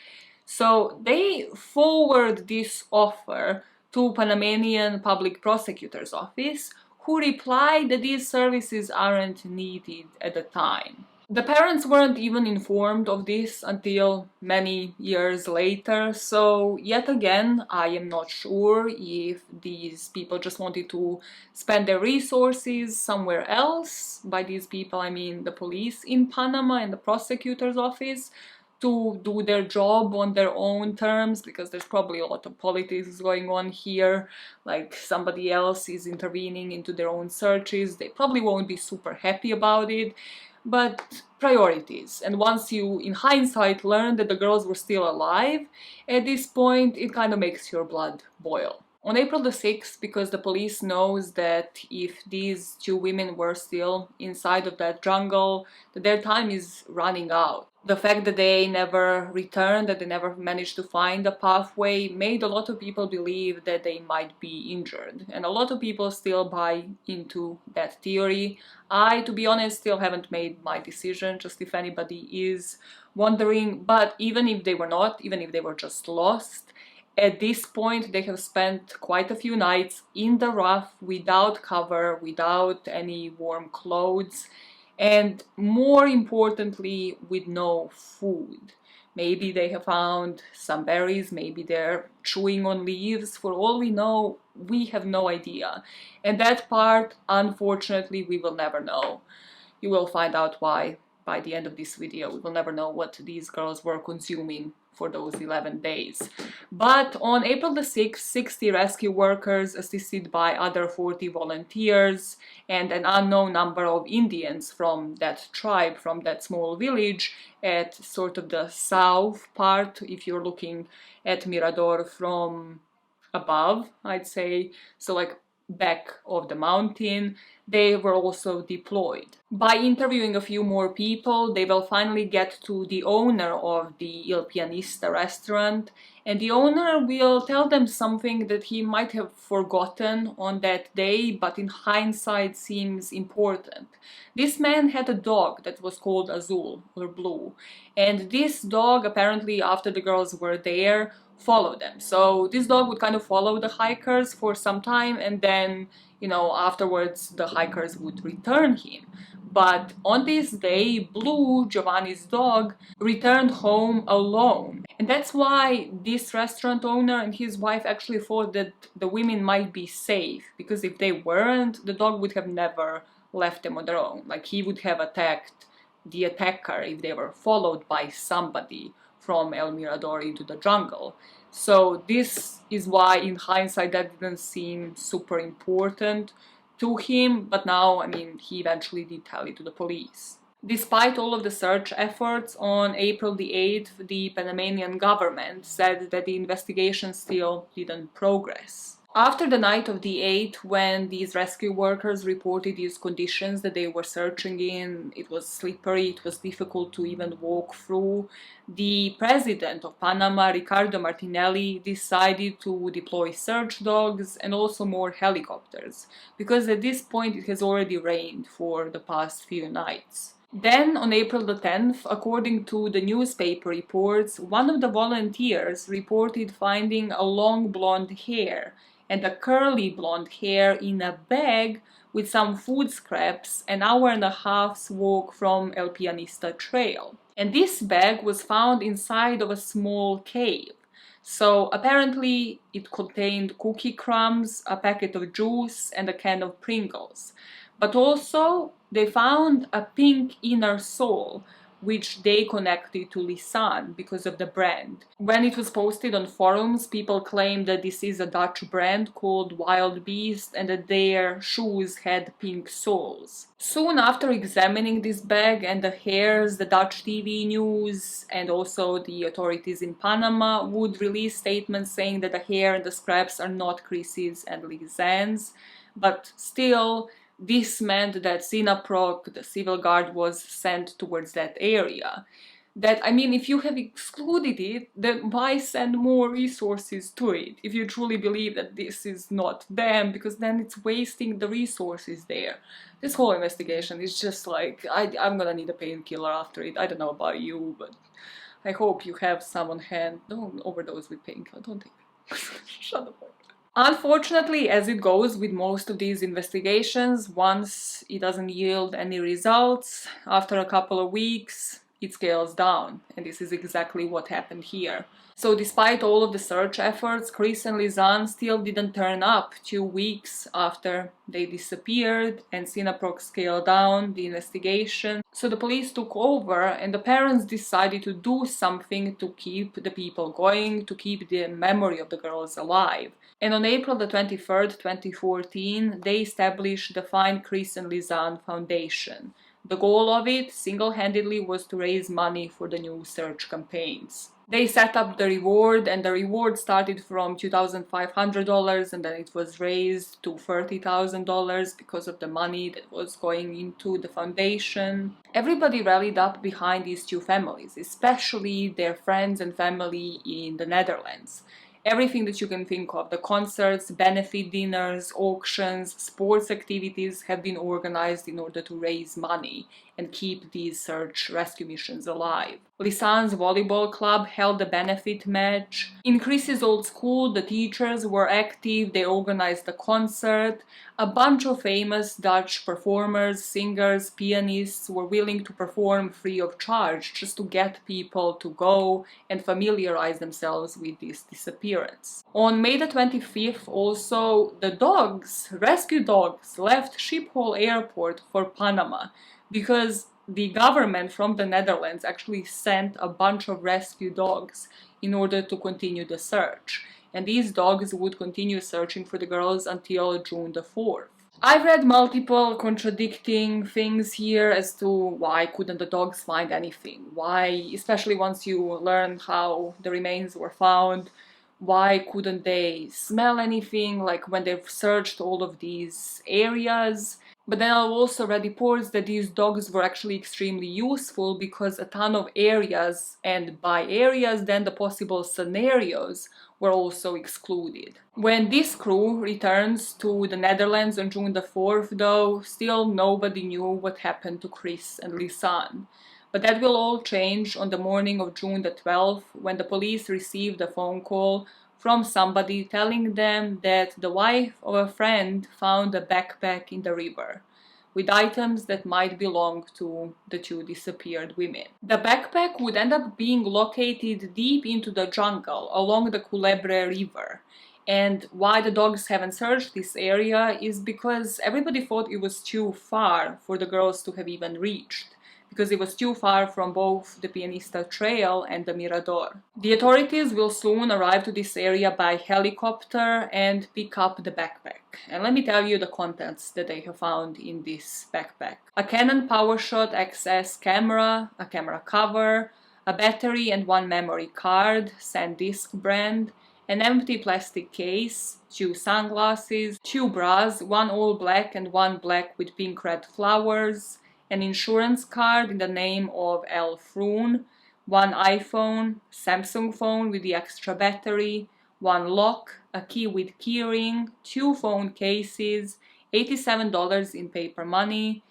[SPEAKER 1] So they forward this offer to Panamanian Public Prosecutor's Office, who replied that these services aren't needed at the time. The parents weren't even informed of this until many years later, so yet again, I am not sure if these people just wanted to spend their resources somewhere else. By these people, I mean the police in Panama and the prosecutor's office, to do their job on their own terms, because there's probably a lot of politics going on here, like somebody else is intervening into their own searches. They probably won't be super happy about it. But priorities, and once you, in hindsight, learn that the girls were still alive, at this point it kind of makes your blood boil. On April the 6th, because the police knows that if these two women were still inside of that jungle, that their time is running out. The fact that they never returned, that they never managed to find a pathway, made a lot of people believe that they might be injured. And a lot of people still buy into that theory. I, to be honest, still haven't made my decision, just if anybody is wondering. But even if they were not, even if they were just lost, at this point they have spent quite a few nights in the rough, without cover, without any warm clothes, and more importantly, with no food. Maybe they have found some berries, maybe they're chewing on leaves. For all we know, we have no idea. And that part, unfortunately, we will never know. You will find out why by the end of this video. We will never know what these girls were consuming for those 11 days. But on April the 6th, 60 rescue workers, assisted by other 40 volunteers and an unknown number of Indians from that tribe, from that small village at sort of the south part, if you're looking at Mirador from above, I'd say, so like back of the mountain, they were also deployed. By interviewing a few more people, they will finally get to the owner of the Il Pianista restaurant, and the owner will tell them something that he might have forgotten on that day, but in hindsight seems important. This man had a dog that was called Azul, or Blue, and this dog, apparently after the girls were there, followed them. So this dog would kind of follow the hikers for some time, and then, you know, afterwards the hikers would return him. But on this day, Blue, Giovanni's dog, returned home alone. And that's why this restaurant owner and his wife actually thought that the women might be safe, because if they weren't, the dog would have never left them on their own. Like, he would have attacked the attacker if they were followed by somebody from El Mirador into the jungle. So this is why, in hindsight, that didn't seem super important to him, but now, I mean, he eventually did tell it to the police. Despite all of the search efforts, on April the 8th, the Panamanian government said that the investigation still didn't progress. After the night of the 8th, when these rescue workers reported these conditions that they were searching in, it was slippery, it was difficult to even walk through, the president of Panama, Ricardo Martinelli, decided to deploy search dogs and also more helicopters, because at this point it has already rained for the past few nights. Then, on April the 10th, according to the newspaper reports, one of the volunteers reported finding a long blonde hair and a curly blonde hair in a bag with some food scraps an hour and a half's walk from El Pianista Trail. And this bag was found inside of a small cave. So apparently it contained cookie crumbs, a packet of juice, and a can of Pringles. But also they found a pink inner sole, which they connected to Lisanne because of the brand. When it was posted on forums, people claimed that this is a Dutch brand called Wild Beast and that their shoes had pink soles. Soon after examining this bag and the hairs, the Dutch TV news and also the authorities in Panama would release statements saying that the hair and the scraps are not Kris's and Lisanne's, but still, this meant that Sinaproc, the civil guard, was sent towards that area. That, I mean, if you have excluded it, then why send more resources to it? If you truly believe that this is not them, because then it's wasting the resources there. This whole investigation is just like, I'm gonna need a painkiller after it. I don't know about you, but I hope you have some on hand. Don't overdose with painkiller, don't take it. Shut up. Unfortunately, as it goes with most of these investigations, once it doesn't yield any results, after a couple of weeks, it scales down. And this is exactly what happened here. So despite all of the search efforts, Kris and Lisanne still didn't turn up 2 weeks after they disappeared, and Sinaproc scaled down the investigation. So the police took over and the parents decided to do something to keep the people going, to keep the memory of the girls alive. And on April the 23rd, 2014, they established the Find Kris and Lisanne Foundation. The goal of it, single-handedly, was to raise money for the new search campaigns. They set up the reward, and the reward started from $2,500 and then it was raised to $30,000 because of the money that was going into the foundation. Everybody rallied up behind these two families, especially their friends and family in the Netherlands. Everything that you can think of, the concerts, benefit dinners, auctions, sports activities have been organized in order to raise money and keep these search rescue missions alive. Lisanne's volleyball club held a benefit match. In Kris's old school, the teachers were active, they organized a concert. A bunch of famous Dutch performers, singers, pianists were willing to perform free of charge just to get people to go and familiarize themselves with this disappearance. On May the 25th also, the dogs, rescue dogs, left Schiphol Airport for Panama because the government from the Netherlands actually sent a bunch of rescue dogs in order to continue the search. And these dogs would continue searching for the girls until June the 4th. I've read multiple contradicting things here as to why couldn't the dogs find anything. Why, especially once you learn how the remains were found, why couldn't they smell anything, like when they've searched all of these areas? But then I've also read reports that these dogs were actually extremely useful because a ton of areas, and by areas then the possible scenarios, were also excluded. When this crew returns to the Netherlands on June the 4th though, still nobody knew what happened to Kris and Lisanne. But that will all change on the morning of June the 12th when the police received a phone call from somebody telling them that the wife of a friend found a backpack in the river with items that might belong to the two disappeared women. The backpack would end up being located deep into the jungle along the Culebra River. And why the dogs haven't searched this area is because everybody thought it was too far for the girls to have even reached, because it was too far from both the Pianista Trail and the Mirador. The authorities will soon arrive to this area by helicopter and pick up the backpack. And let me tell you the contents that they have found in this backpack. A Canon PowerShot XS camera, a camera cover, a battery and one memory card, SanDisk brand, an empty plastic case, 2 sunglasses, 2 bras, one all black and one black with pink red flowers, an insurance card in the name of L. Froon, 1 iPhone, Samsung phone with the extra battery, 1 lock, a key with keyring, 2 phone cases, $87 in paper money,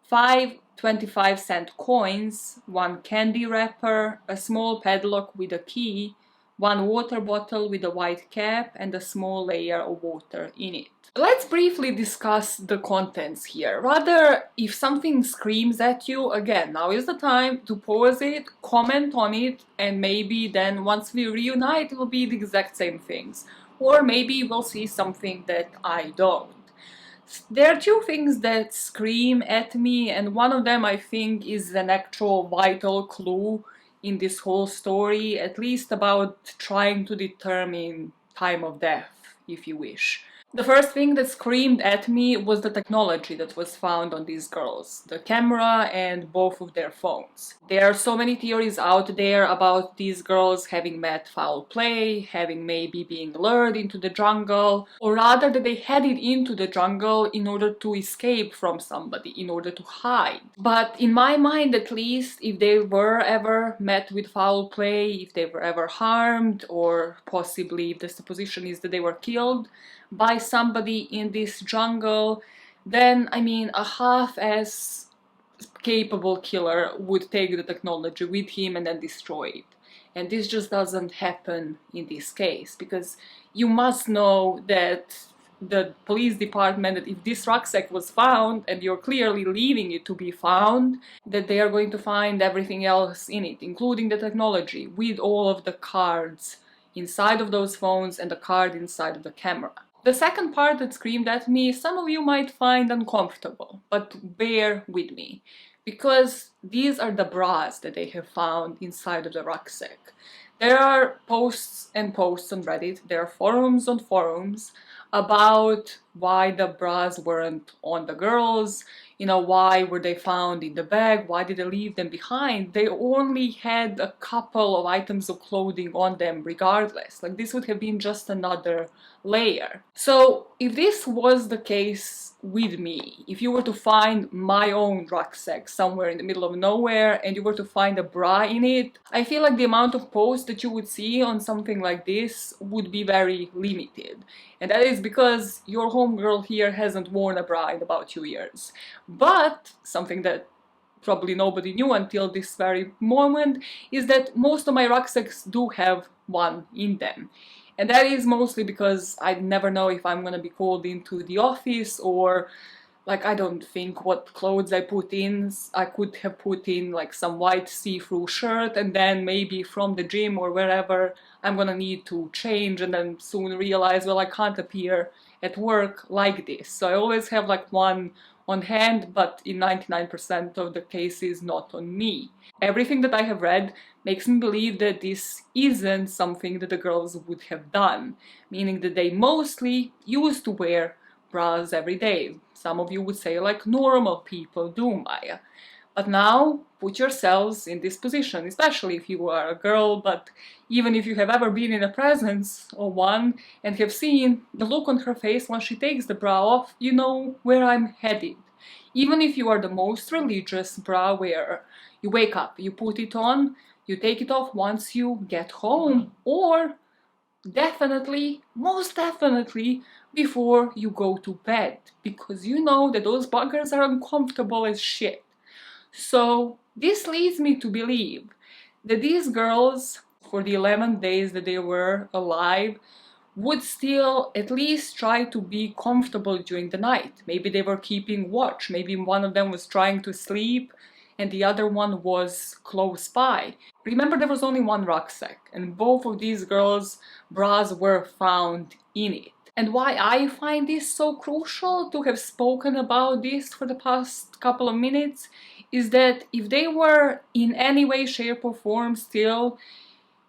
[SPEAKER 1] 5 25-cent coins, 1 candy wrapper, a small padlock with a key, 1 water bottle with a white cap and a small layer of water in it. Let's briefly discuss the contents here. Rather, if something screams at you, again, now is the time to pause it, comment on it, and maybe then once we reunite, it will be the exact same things. Or maybe we'll see something that I don't. There are two things that scream at me, and one of them I think is an actual vital clue in this whole story, at least about trying to determine time of death, if you wish. The first thing that screamed at me was the technology that was found on these girls, the camera and both of their phones. There are so many theories out there about these girls having met foul play, having maybe being lured into the jungle, or rather that they headed into the jungle in order to escape from somebody, in order to hide. But in my mind at least, if they were ever met with foul play, if they were ever harmed, or possibly if the supposition is that they were killed by somebody in this jungle, then I mean a half as capable killer would take the technology with him and then destroy it. And this just doesn't happen in this case, because you must know that the police department, that if this rucksack was found and you're clearly leaving it to be found, that they are going to find everything else in it, including the technology, with all of the cards inside of those phones and the card inside of the camera. The second part that screamed at me, some of you might find uncomfortable, but bear with me, because these are the bras that they have found inside of the rucksack. There are posts and posts on Reddit, there are forums on forums about why the bras weren't on the girls, you know, why were they found in the bag, why did they leave them behind? They only had a couple of items of clothing on them regardless. Like, this would have been just another layer. So if this was the case with me, if you were to find my own rucksack somewhere in the middle of nowhere and you were to find a bra in it, I feel like the amount of posts that you would see on something like this would be very limited. And that is because your homegirl here hasn't worn a bra in about 2 years. But something that probably nobody knew until this very moment is that most of my rucksacks do have one in them. And that is mostly because I never know if I'm gonna be called into the office, or like, I don't think what clothes I put in. I could have put in like some white see-through shirt, and then maybe from the gym or wherever I'm gonna need to change and then soon realize, well, I can't appear at work like this. So I always have like one on hand, but in 99% of the cases not on me. Everything that I have read makes me believe that this isn't something that the girls would have done, meaning that they mostly used to wear bras every day. Some of you would say like normal people do, Maya. But now, put yourselves in this position, especially if you are a girl, but even if you have ever been in the presence of one and have seen the look on her face when she takes the bra off, you know where I'm headed. Even if you are the most religious bra wearer, you wake up, you put it on, you take it off once you get home, or definitely, most definitely, before you go to bed, because you know that those buggers are uncomfortable as shit. So this leads me to believe that these girls, for the 11 days that they were alive, would still at least try to be comfortable during the night. Maybe they were keeping watch, maybe one of them was trying to sleep and the other one was close by. Remember, there was only one rucksack, and both of these girls' bras were found in it. And why I find this so crucial to have spoken about this for the past couple of minutes is that if they were in any way, shape or form still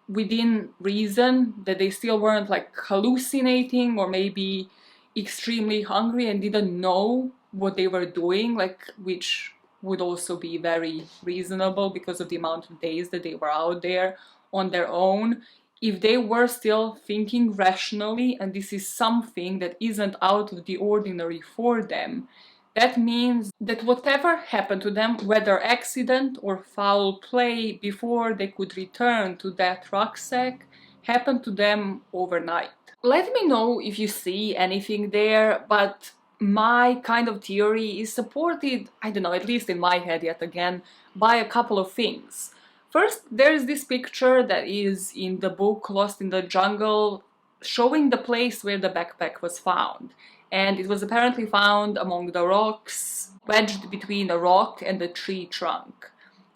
[SPEAKER 1] within reason, that they still weren't like hallucinating or maybe extremely hungry and didn't know what they were doing, like, which would also be very reasonable because of the amount of days that they were out there on their own. If they were still thinking rationally, and this is something that isn't out of the ordinary for them, that means that whatever happened to them, whether accident or foul play, before they could return to that rucksack, happened to them overnight. Let me know if you see anything there, but my kind of theory is supported, I don't know, at least in my head yet again, by a couple of things. First, there's this picture that is in the book Lost in the Jungle, showing the place where the backpack was found. And it was apparently found among the rocks, wedged between a rock and a tree trunk.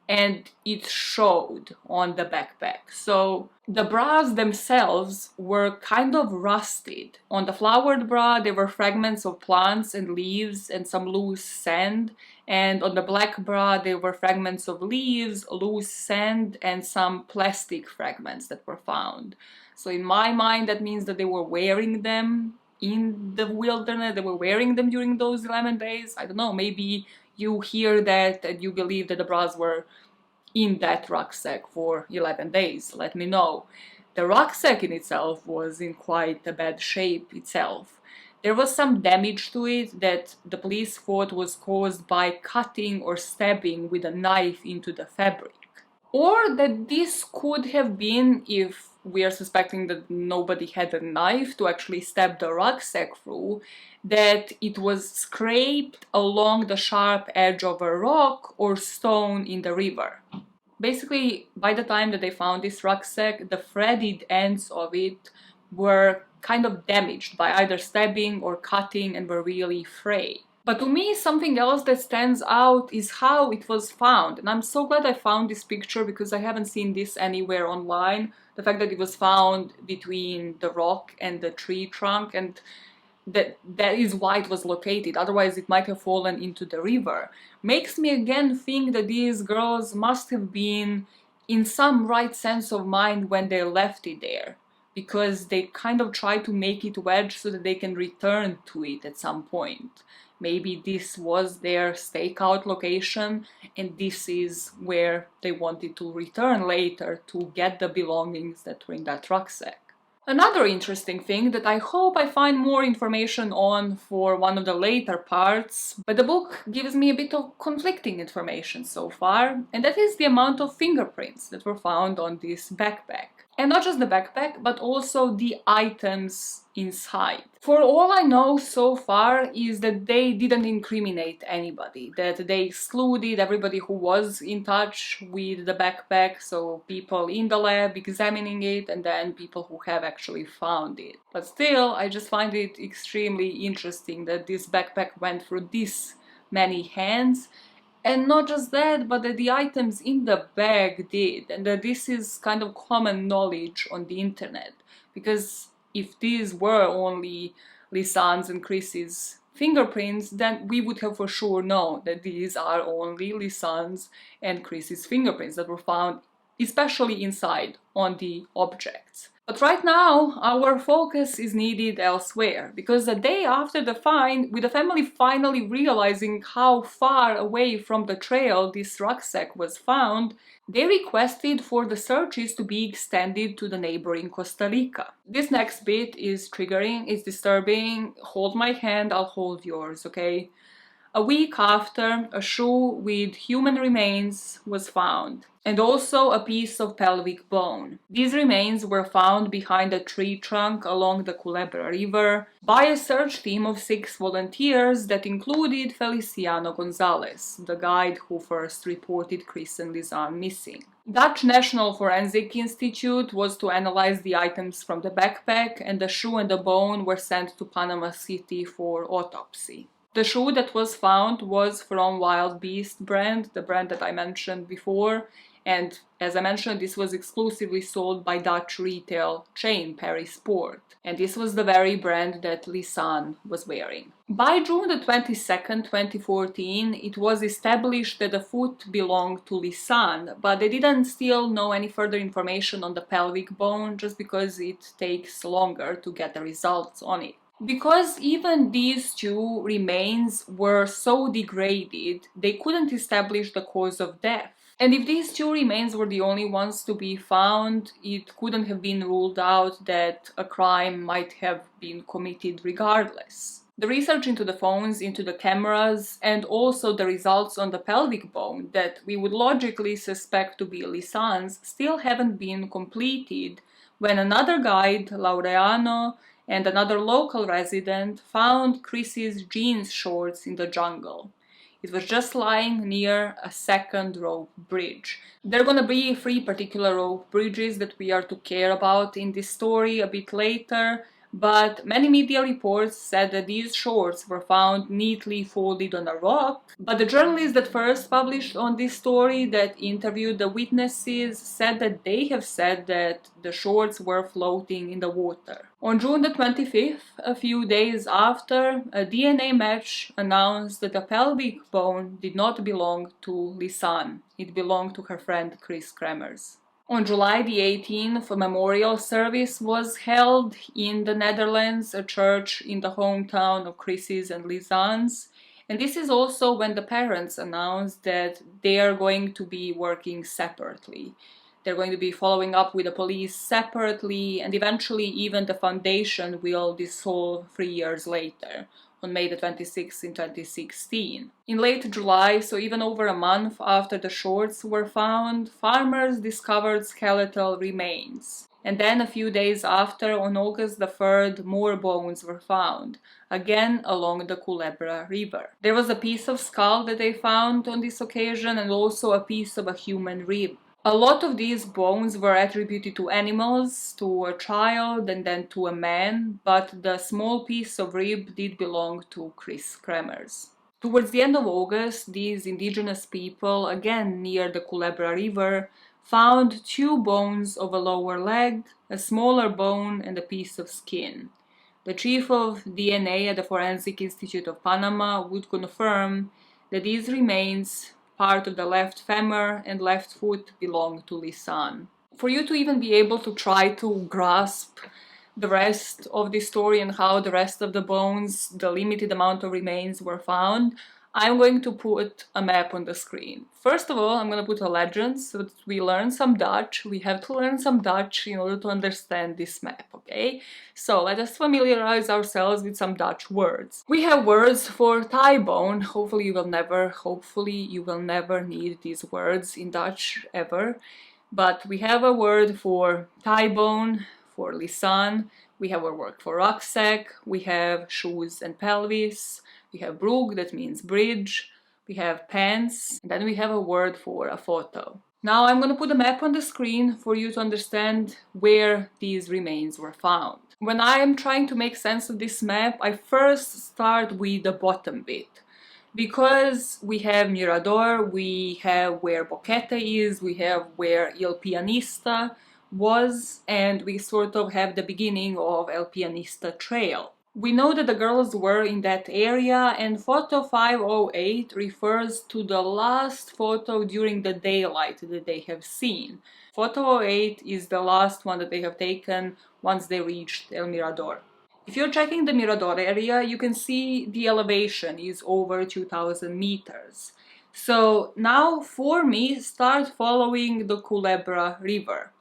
[SPEAKER 1] and it showed on the backpack. So the bras themselves were kind of rusted. On the flowered bra there were fragments of plants and leaves and some loose sand, and on the black bra there were fragments of leaves, loose sand, and some plastic fragments that were found. So in my mind that means that they were wearing them in the wilderness, they were wearing them during those 11 days. I don't know, maybe you hear that and you believe that the bras were in that rucksack for 11 days. Let me know. The rucksack in itself was in quite a bad shape itself. There was some damage to it that the police thought was caused by cutting or stabbing with a knife into the fabric. Or that this could have been, if we are suspecting that nobody had a knife to actually stab the rucksack through, that it was scraped along the sharp edge of a rock or stone in the river. Basically, by the time that they found this rucksack, the threaded ends of it were kind of damaged by either stabbing or cutting and were really frayed. But to me, something else that stands out is how it was found. And I'm so glad I found this picture because I haven't seen this anywhere online. The fact that it was found between the rock and the tree trunk, and that is why it was located. Otherwise, it might have fallen into the river. Makes me again think that these girls must have been in some right sense of mind when they left it there, because they kind of try to make it wedge so that they can return to it at some point. Maybe this was their stakeout location and this is where they wanted to return later to get the belongings that were in that rucksack. Another interesting thing that I hope I find more information on for one of the later parts, but the book gives me a bit of conflicting information so far, and that is the amount of fingerprints that were found on this backpack. And not just the backpack, but also the items inside. For all I know so far is that they didn't incriminate anybody, that they excluded everybody who was in touch with the backpack, so people in the lab examining it and then people who have actually found it. But still, I just find it extremely interesting that this backpack went through this many hands. And not just that, but that the items in the bag did, and that this is kind of common knowledge on the internet. Because if these were only Lisanne's and Kris's fingerprints, then we would have for sure known that these are only Lisanne's and Kris's fingerprints that were found, especially inside on the objects. But right now, our focus is needed elsewhere, because the day after the find, with the family finally realizing how far away from the trail this rucksack was found, they requested for the searches to be extended to the neighboring Costa Rica. This next bit is triggering, it's disturbing. Hold my hand, I'll hold yours, okay? A week after, a shoe with human remains was found, and also a piece of pelvic bone. These remains were found behind a tree trunk along the Culebra River by a search team of 6 volunteers that included Feliciano Gonzalez, the guide who first reported Kris and Lisanne missing. Dutch National Forensic Institute was to analyze the items from the backpack, and the shoe and the bone were sent to Panama City for autopsy. The shoe that was found was from Wild Beast brand, the brand that I mentioned before, and as I mentioned, this was exclusively sold by Dutch retail chain Paris Sport, and this was the very brand that Lisanne was wearing. By June the 22nd, 2014, it was established that the foot belonged to Lisanne, but they didn't still know any further information on the pelvic bone just because it takes longer to get the results on it. Because even these two remains were so degraded, they couldn't establish the cause of death. And if these two remains were the only ones to be found, it couldn't have been ruled out that a crime might have been committed regardless. The research into the phones, into the cameras, and also the results on the pelvic bone that we would logically suspect to be Lisanne's still haven't been completed when another guide, Laureano, and another local resident found Kris's jeans shorts in the jungle. It was just lying near a second rope bridge. There are gonna be 3 particular rope bridges that we are to care about in this story a bit later, but many media reports said that these shorts were found neatly folded on a rock. But the journalist that first published on this story, that interviewed the witnesses, said that they have said that the shorts were floating in the water. On June the 25th, a few days after, a DNA match announced that the pelvic bone did not belong to Lisanne. It belonged to her friend Kris Kremers. On July the 18th, a memorial service was held in the Netherlands, a church in the hometown of Kris and Lisanne's. And this is also when the parents announced that they are going to be working separately. They're going to be following up with the police separately, and eventually even the foundation will dissolve 3 years later, on May the 26th in 2016. In late July, so even over a month after the shorts were found, farmers discovered skeletal remains. And then a few days after, on August the 3rd, more bones were found, again along the Culebra River. There was a piece of skull that they found on this occasion, and also a piece of a human rib. A lot of these bones were attributed to animals, to a child, and then to a man, but the small piece of rib did belong to Kris Kremers. Towards the end of August, these indigenous people, again near the Culebra River, found 2 bones of a lower leg, a smaller bone, and a piece of skin. The chief of DNA at the Forensic Institute of Panama would confirm that these remains, part of the left femur and left foot, belong to Lisanne. For you to even be able to try to grasp the rest of the story and how the rest of the bones, the limited amount of remains, were found, I'm going to put a map on the screen. First of all, I'm going to put a legend so that we learn some Dutch. We have to learn some Dutch in order to understand this map, okay? So let us familiarize ourselves with some Dutch words. We have words for thigh bone. Hopefully you will never need these words in Dutch ever. But we have a word for thigh bone, for Lisanne. We have a word for rucksack. We have shoes and pelvis. We have broek, that means bridge. We have pants. And then we have a word for a photo. Now I'm going to put a map on the screen for you to understand where these remains were found. When I am trying to make sense of this map, I first start with the bottom bit. Because we have Mirador, we have where Boquete is, we have where Il Pianista was, and we sort of have the beginning of El Pianista Trail. We know that the girls were in that area, and photo 508 refers to the last photo during the daylight that they have seen. Photo 08 is the last one that they have taken once they reached El Mirador. If you're checking the Mirador area, you can see the elevation is over 2000 meters. So now for me, start following the Culebra River.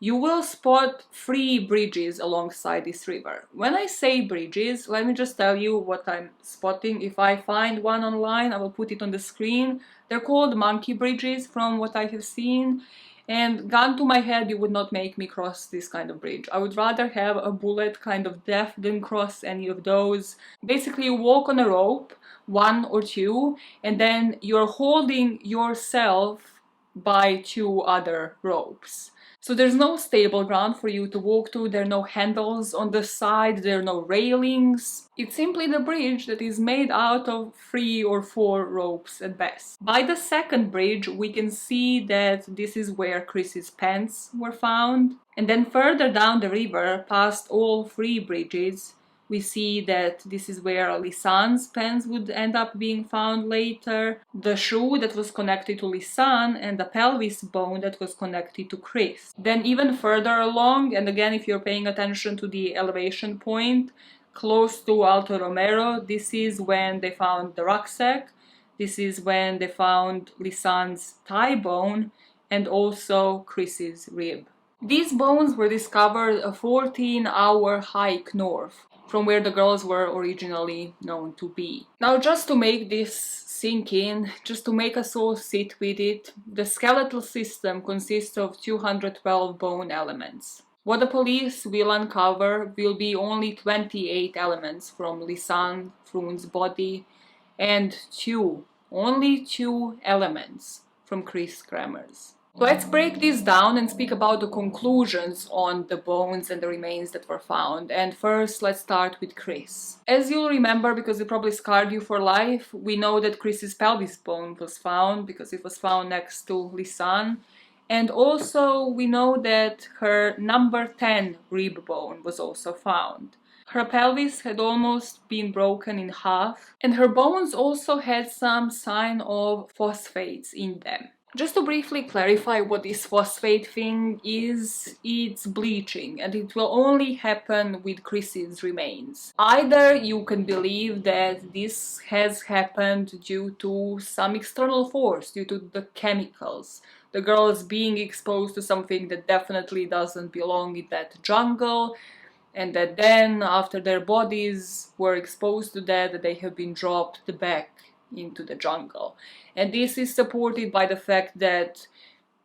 [SPEAKER 1] You will spot 3 bridges alongside this river. When I say bridges, let me just tell you what I'm spotting. If I find one online, I will put it on the screen. They're called monkey bridges from what I have seen. And gun to my head, you would not make me cross this kind of bridge. I would rather have a bullet kind of death than cross any of those. Basically, you walk on a rope, 1 or 2, and then you're holding yourself by 2 other ropes. So there's no stable ground for you to walk to, there are no handles on the side, there are no railings. It's simply the bridge that is made out of 3 or 4 ropes at best. By the second bridge, we can see that this is where Kris's pants were found. And then further down the river, past all 3 bridges, we see that this is where Lisanne's pants would end up being found later, the shoe that was connected to Lisanne, and the pelvis bone that was connected to Kris. Then even further along, and again if you're paying attention to the elevation point, close to Alto Romero, this is when they found the rucksack, this is when they found Lisanne's thigh bone, and also Kris's rib. These bones were discovered a 14-hour hike north from where the girls were originally known to be. Now, just to make this sink in, just to make us all sit with it, the skeletal system consists of 212 bone elements. What the police will uncover will be only 28 elements from Lisanne Froon's body and only two elements from Kris Kremers. Let's break this down and speak about the conclusions on the bones and the remains that were found. And first, let's start with Kris. As you'll remember, because it probably scarred you for life, we know that Kris's pelvis bone was found because it was found next to Lisanne. And also, we know that her number 10 rib bone was also found. Her pelvis had almost been broken in half, and her bones also had some sign of phosphates in them. Just to briefly clarify what this phosphate thing is, it's bleaching, and it will only happen with Kris's remains. Either you can believe that this has happened due to some external force, due to the chemicals, the girls being exposed to something that definitely doesn't belong in that jungle, and that then, after their bodies were exposed to that, they have been dropped back into the jungle. And this is supported by the fact that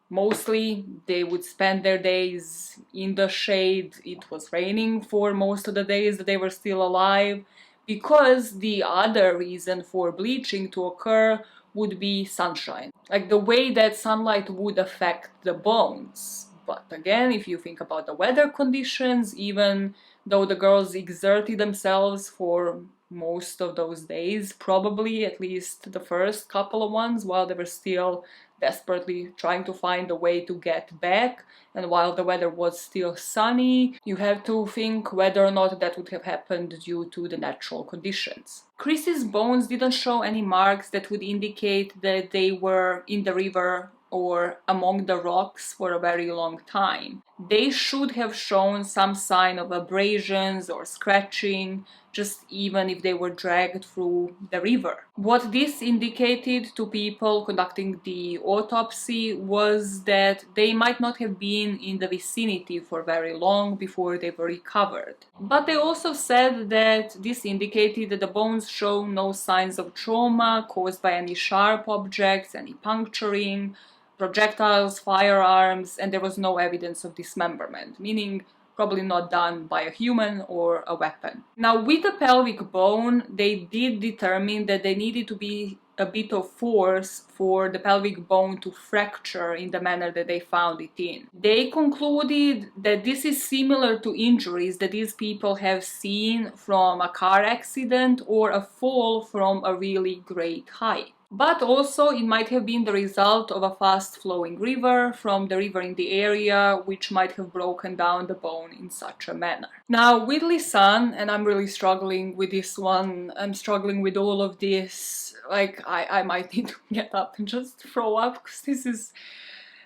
[SPEAKER 1] mostly they would spend their days in the shade. It was raining for most of the days that they were still alive, because the other reason for bleaching to occur would be sunshine, like the way that sunlight would affect the bones. But again, if you think about the weather conditions, even though the girls exerted themselves for most of those days, probably at least the first couple of ones, while they were still desperately trying to find a way to get back, and while the weather was still sunny, you have to think whether or not that would have happened due to the natural conditions. Kris's bones didn't show any marks that would indicate that they were in the river or among the rocks for a very long time. They should have shown some sign of abrasions or scratching, just even if they were dragged through the river. What this indicated to people conducting the autopsy was that they might not have been in the vicinity for very long before they were recovered. But they also said that this indicated that the bones show no signs of trauma caused by any sharp objects, any puncturing, projectiles, firearms, and there was no evidence of dismemberment, meaning probably not done by a human or a weapon. Now, with the pelvic bone, they did determine that there needed to be a bit of force for the pelvic bone to fracture in the manner that they found it in. They concluded that this is similar to injuries that these people have seen from a car accident or a fall from a really great height. But also it might have been the result of a fast-flowing river from the river in the area, which might have broken down the bone in such a manner. Now, with Lisanne, and I'm really struggling with this one, I'm struggling with all of this, like I might need to get up and just throw up, because this is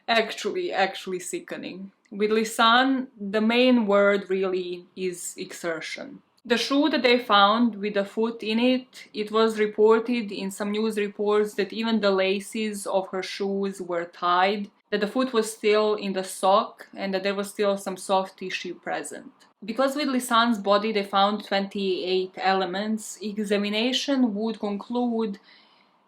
[SPEAKER 1] actually sickening. With Lisanne, the main word really is exertion. The shoe that they found with the foot in it, it was reported in some news reports that even the laces of her shoes were tied, that the foot was still in the sock, and that there was still some soft tissue present. Because with Lisanne's body they found 28 elements, examination would conclude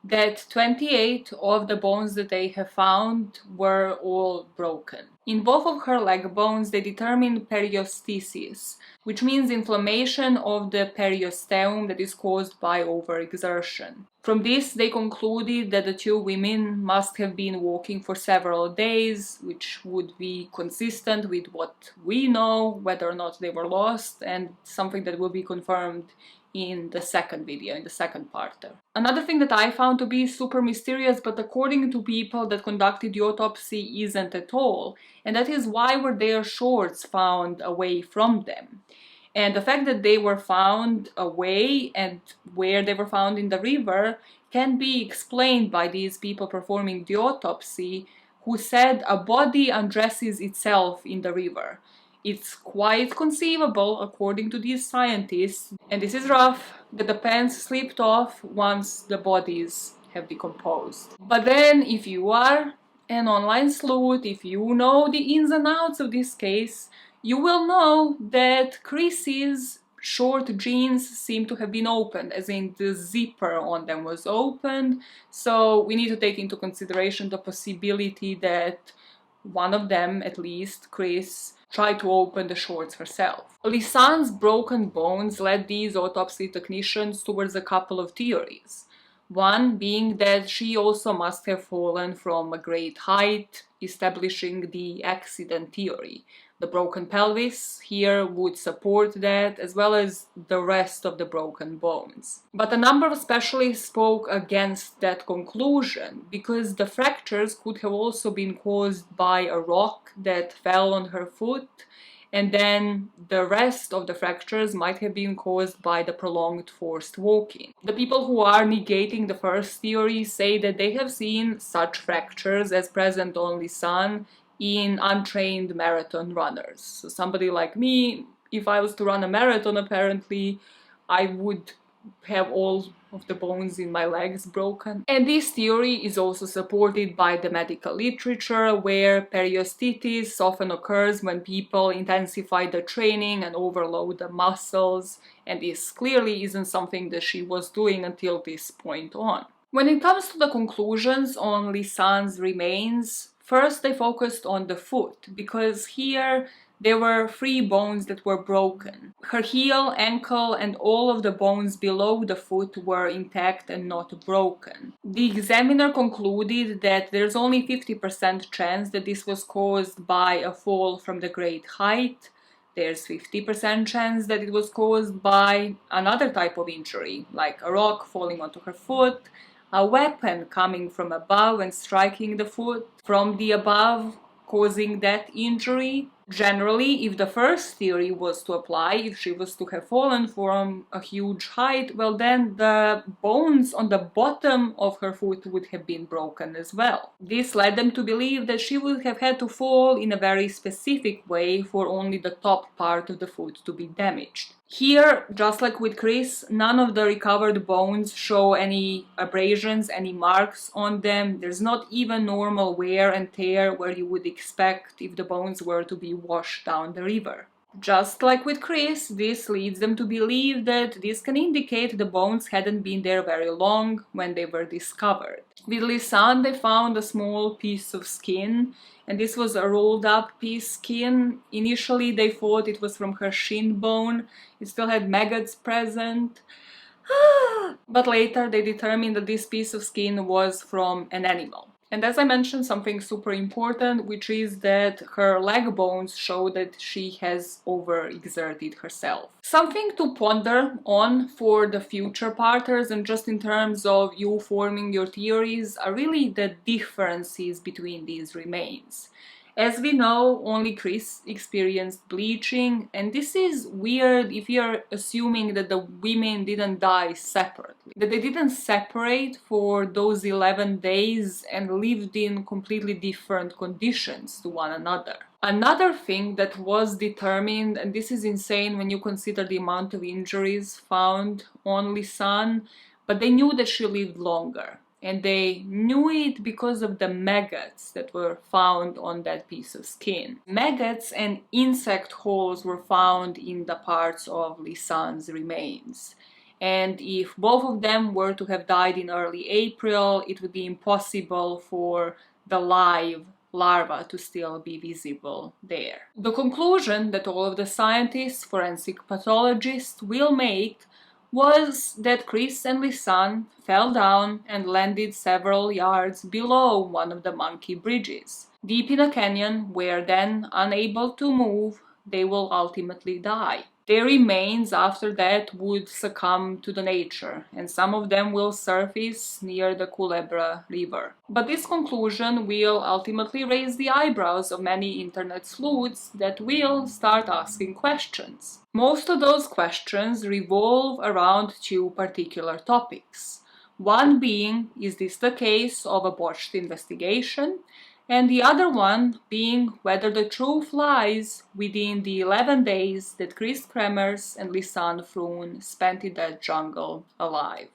[SPEAKER 1] that 28 of the bones that they have found were all broken. In both of her leg bones, they determined periostesis, which means inflammation of the periosteum that is caused by overexertion. From this, they concluded that the two women must have been walking for several days, which would be consistent with what we know, whether or not they were lost, and something that will be confirmed in the second video, in the second part. Another thing that I found to be super mysterious, but according to people that conducted the autopsy isn't at all, and that is why were their shorts found away from them. And the fact that they were found away and where they were found in the river can be explained by these people performing the autopsy, who said a body undresses itself in the river. It's quite conceivable, according to these scientists, and this is rough, that the pants slipped off once the bodies have decomposed. But then, if you are an online sleuth, if you know the ins and outs of this case, you will know that Kris's short jeans seem to have been opened, as in the zipper on them was opened, so we need to take into consideration the possibility that one of them, at least, Kris, tried to open the shorts herself. Lisanne's broken bones led these autopsy technicians towards a couple of theories. One being that she also must have fallen from a great height establishing the accident theory. The broken pelvis here would support that, as well as the rest of the broken bones. But a number of specialists spoke against that conclusion, because the fractures could have also been caused by a rock that fell on her foot, and then the rest of the fractures might have been caused by the prolonged forced walking. The people who are negating the first theory say that they have seen such fractures as present on Lisanne in untrained marathon runners. So somebody like me, if I was to run a marathon, apparently I would have all of the bones in my legs broken. And this theory is also supported by the medical literature, where periostitis often occurs when people intensify the training and overload the muscles, and this clearly isn't something that she was doing until this point on. When it comes to the conclusions on Lisanne's remains, first they focused on the foot, because here there were 3 bones that were broken. Her heel, ankle, and all of the bones below the foot were intact and not broken. The examiner concluded that there's only 50% chance that this was caused by a fall from the great height. There's 50% chance that it was caused by another type of injury, like a rock falling onto her foot, a weapon coming from above and striking the foot from the above, causing that injury. Generally, if the first theory was to apply, if she was to have fallen from a huge height, well then the bones on the bottom of her foot would have been broken as well. This led them to believe that she would have had to fall in a very specific way for only the top part of the foot to be damaged. Here, just like with Kris, none of the recovered bones show any abrasions, any marks on them. There's not even normal wear and tear where you would expect if the bones were to be washed down the river. Just like with Kris, this leads them to believe that this can indicate the bones hadn't been there very long when they were discovered. With Lisanne, they found a small piece of skin, and this was a rolled up piece of skin. Initially they thought it was from her shin bone. It still had maggots present. But later they determined that this piece of skin was from an animal. And as I mentioned, something super important, which is that her leg bones show that she has overexerted herself. Something to ponder on for the future parters, and just in terms of you forming your theories, are really the differences between these remains. As we know, only Kris experienced bleaching, and this is weird if you're assuming that the women didn't die separately, that they didn't separate for those 11 days and lived in completely different conditions to one another. Another thing that was determined, and this is insane when you consider the amount of injuries found on Lisanne, but they knew that she lived longer. And they knew it because of the maggots that were found on that piece of skin. Maggots and insect holes were found in the parts of Lisanne's remains. And if both of them were to have died in early April, it would be impossible for the live larva to still be visible there. The conclusion that all of the scientists, forensic pathologists, will make was that Kris and Lisanne fell down and landed several yards below one of the monkey bridges, deep in a canyon, where then, unable to move, they will ultimately die. Their remains after that would succumb to the nature, and some of them will surface near the Culebra River. But this conclusion will ultimately raise the eyebrows of many internet sleuths that will start asking questions. Most of those questions revolve around 2 particular topics. One being, is this the case of a botched investigation? And the other one being whether the truth lies within the 11 days that Kris Kremers and Lisanne Froon spent in that jungle alive.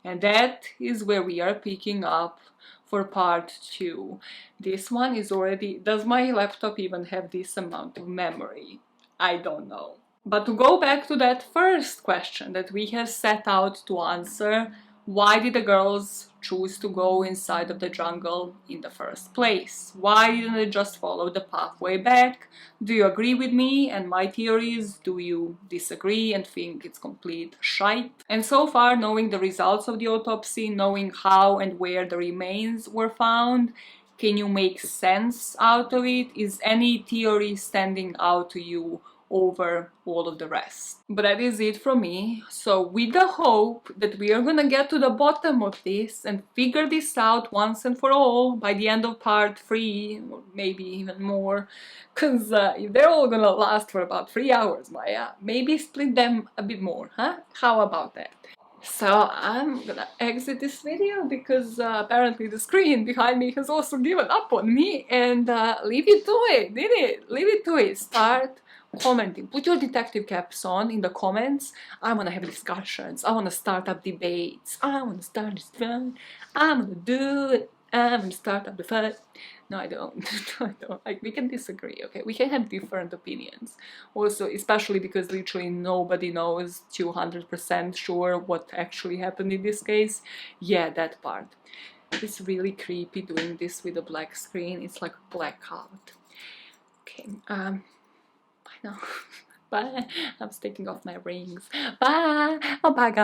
[SPEAKER 1] And that is where we are picking up for part 2. This one is already... Does my laptop even have this amount of memory? I don't know. But to go back to that first question that we have set out to answer, why did the girls choose to go inside of the jungle in the first place? Why didn't they just follow the pathway back? Do you agree with me and my theories? Do you disagree and think it's complete shite? And so far, knowing the results of the autopsy, knowing how and where the remains were found, Can you make sense out of it? Is any theory standing out to you over all of the rest? But that is it from me. So with the hope that we are gonna get to the bottom of this and figure this out once and for all by the end of part 3, or maybe even more, because if they're all gonna last for about 3 hours, Maya, maybe split them a bit more, huh? How about that? So I'm gonna exit this video because apparently the screen behind me has also given up on me, and leave it to it, did it? Leave it to it. Start commenting. Put your detective caps on in the comments. I wanna have discussions. I wanna start up debates. I wanna start this fun. I'm gonna do it. I'm gonna start up the fun. No, I don't. I don't. Like, we can disagree, okay? We can have different opinions. Also, especially because literally nobody knows 200% sure what actually happened in this case. Yeah, that part. It's really creepy doing this with a black screen. It's like blackout. Okay, bye now. Bye. I'm taking off my rings. Bye. Oh, bye, guys.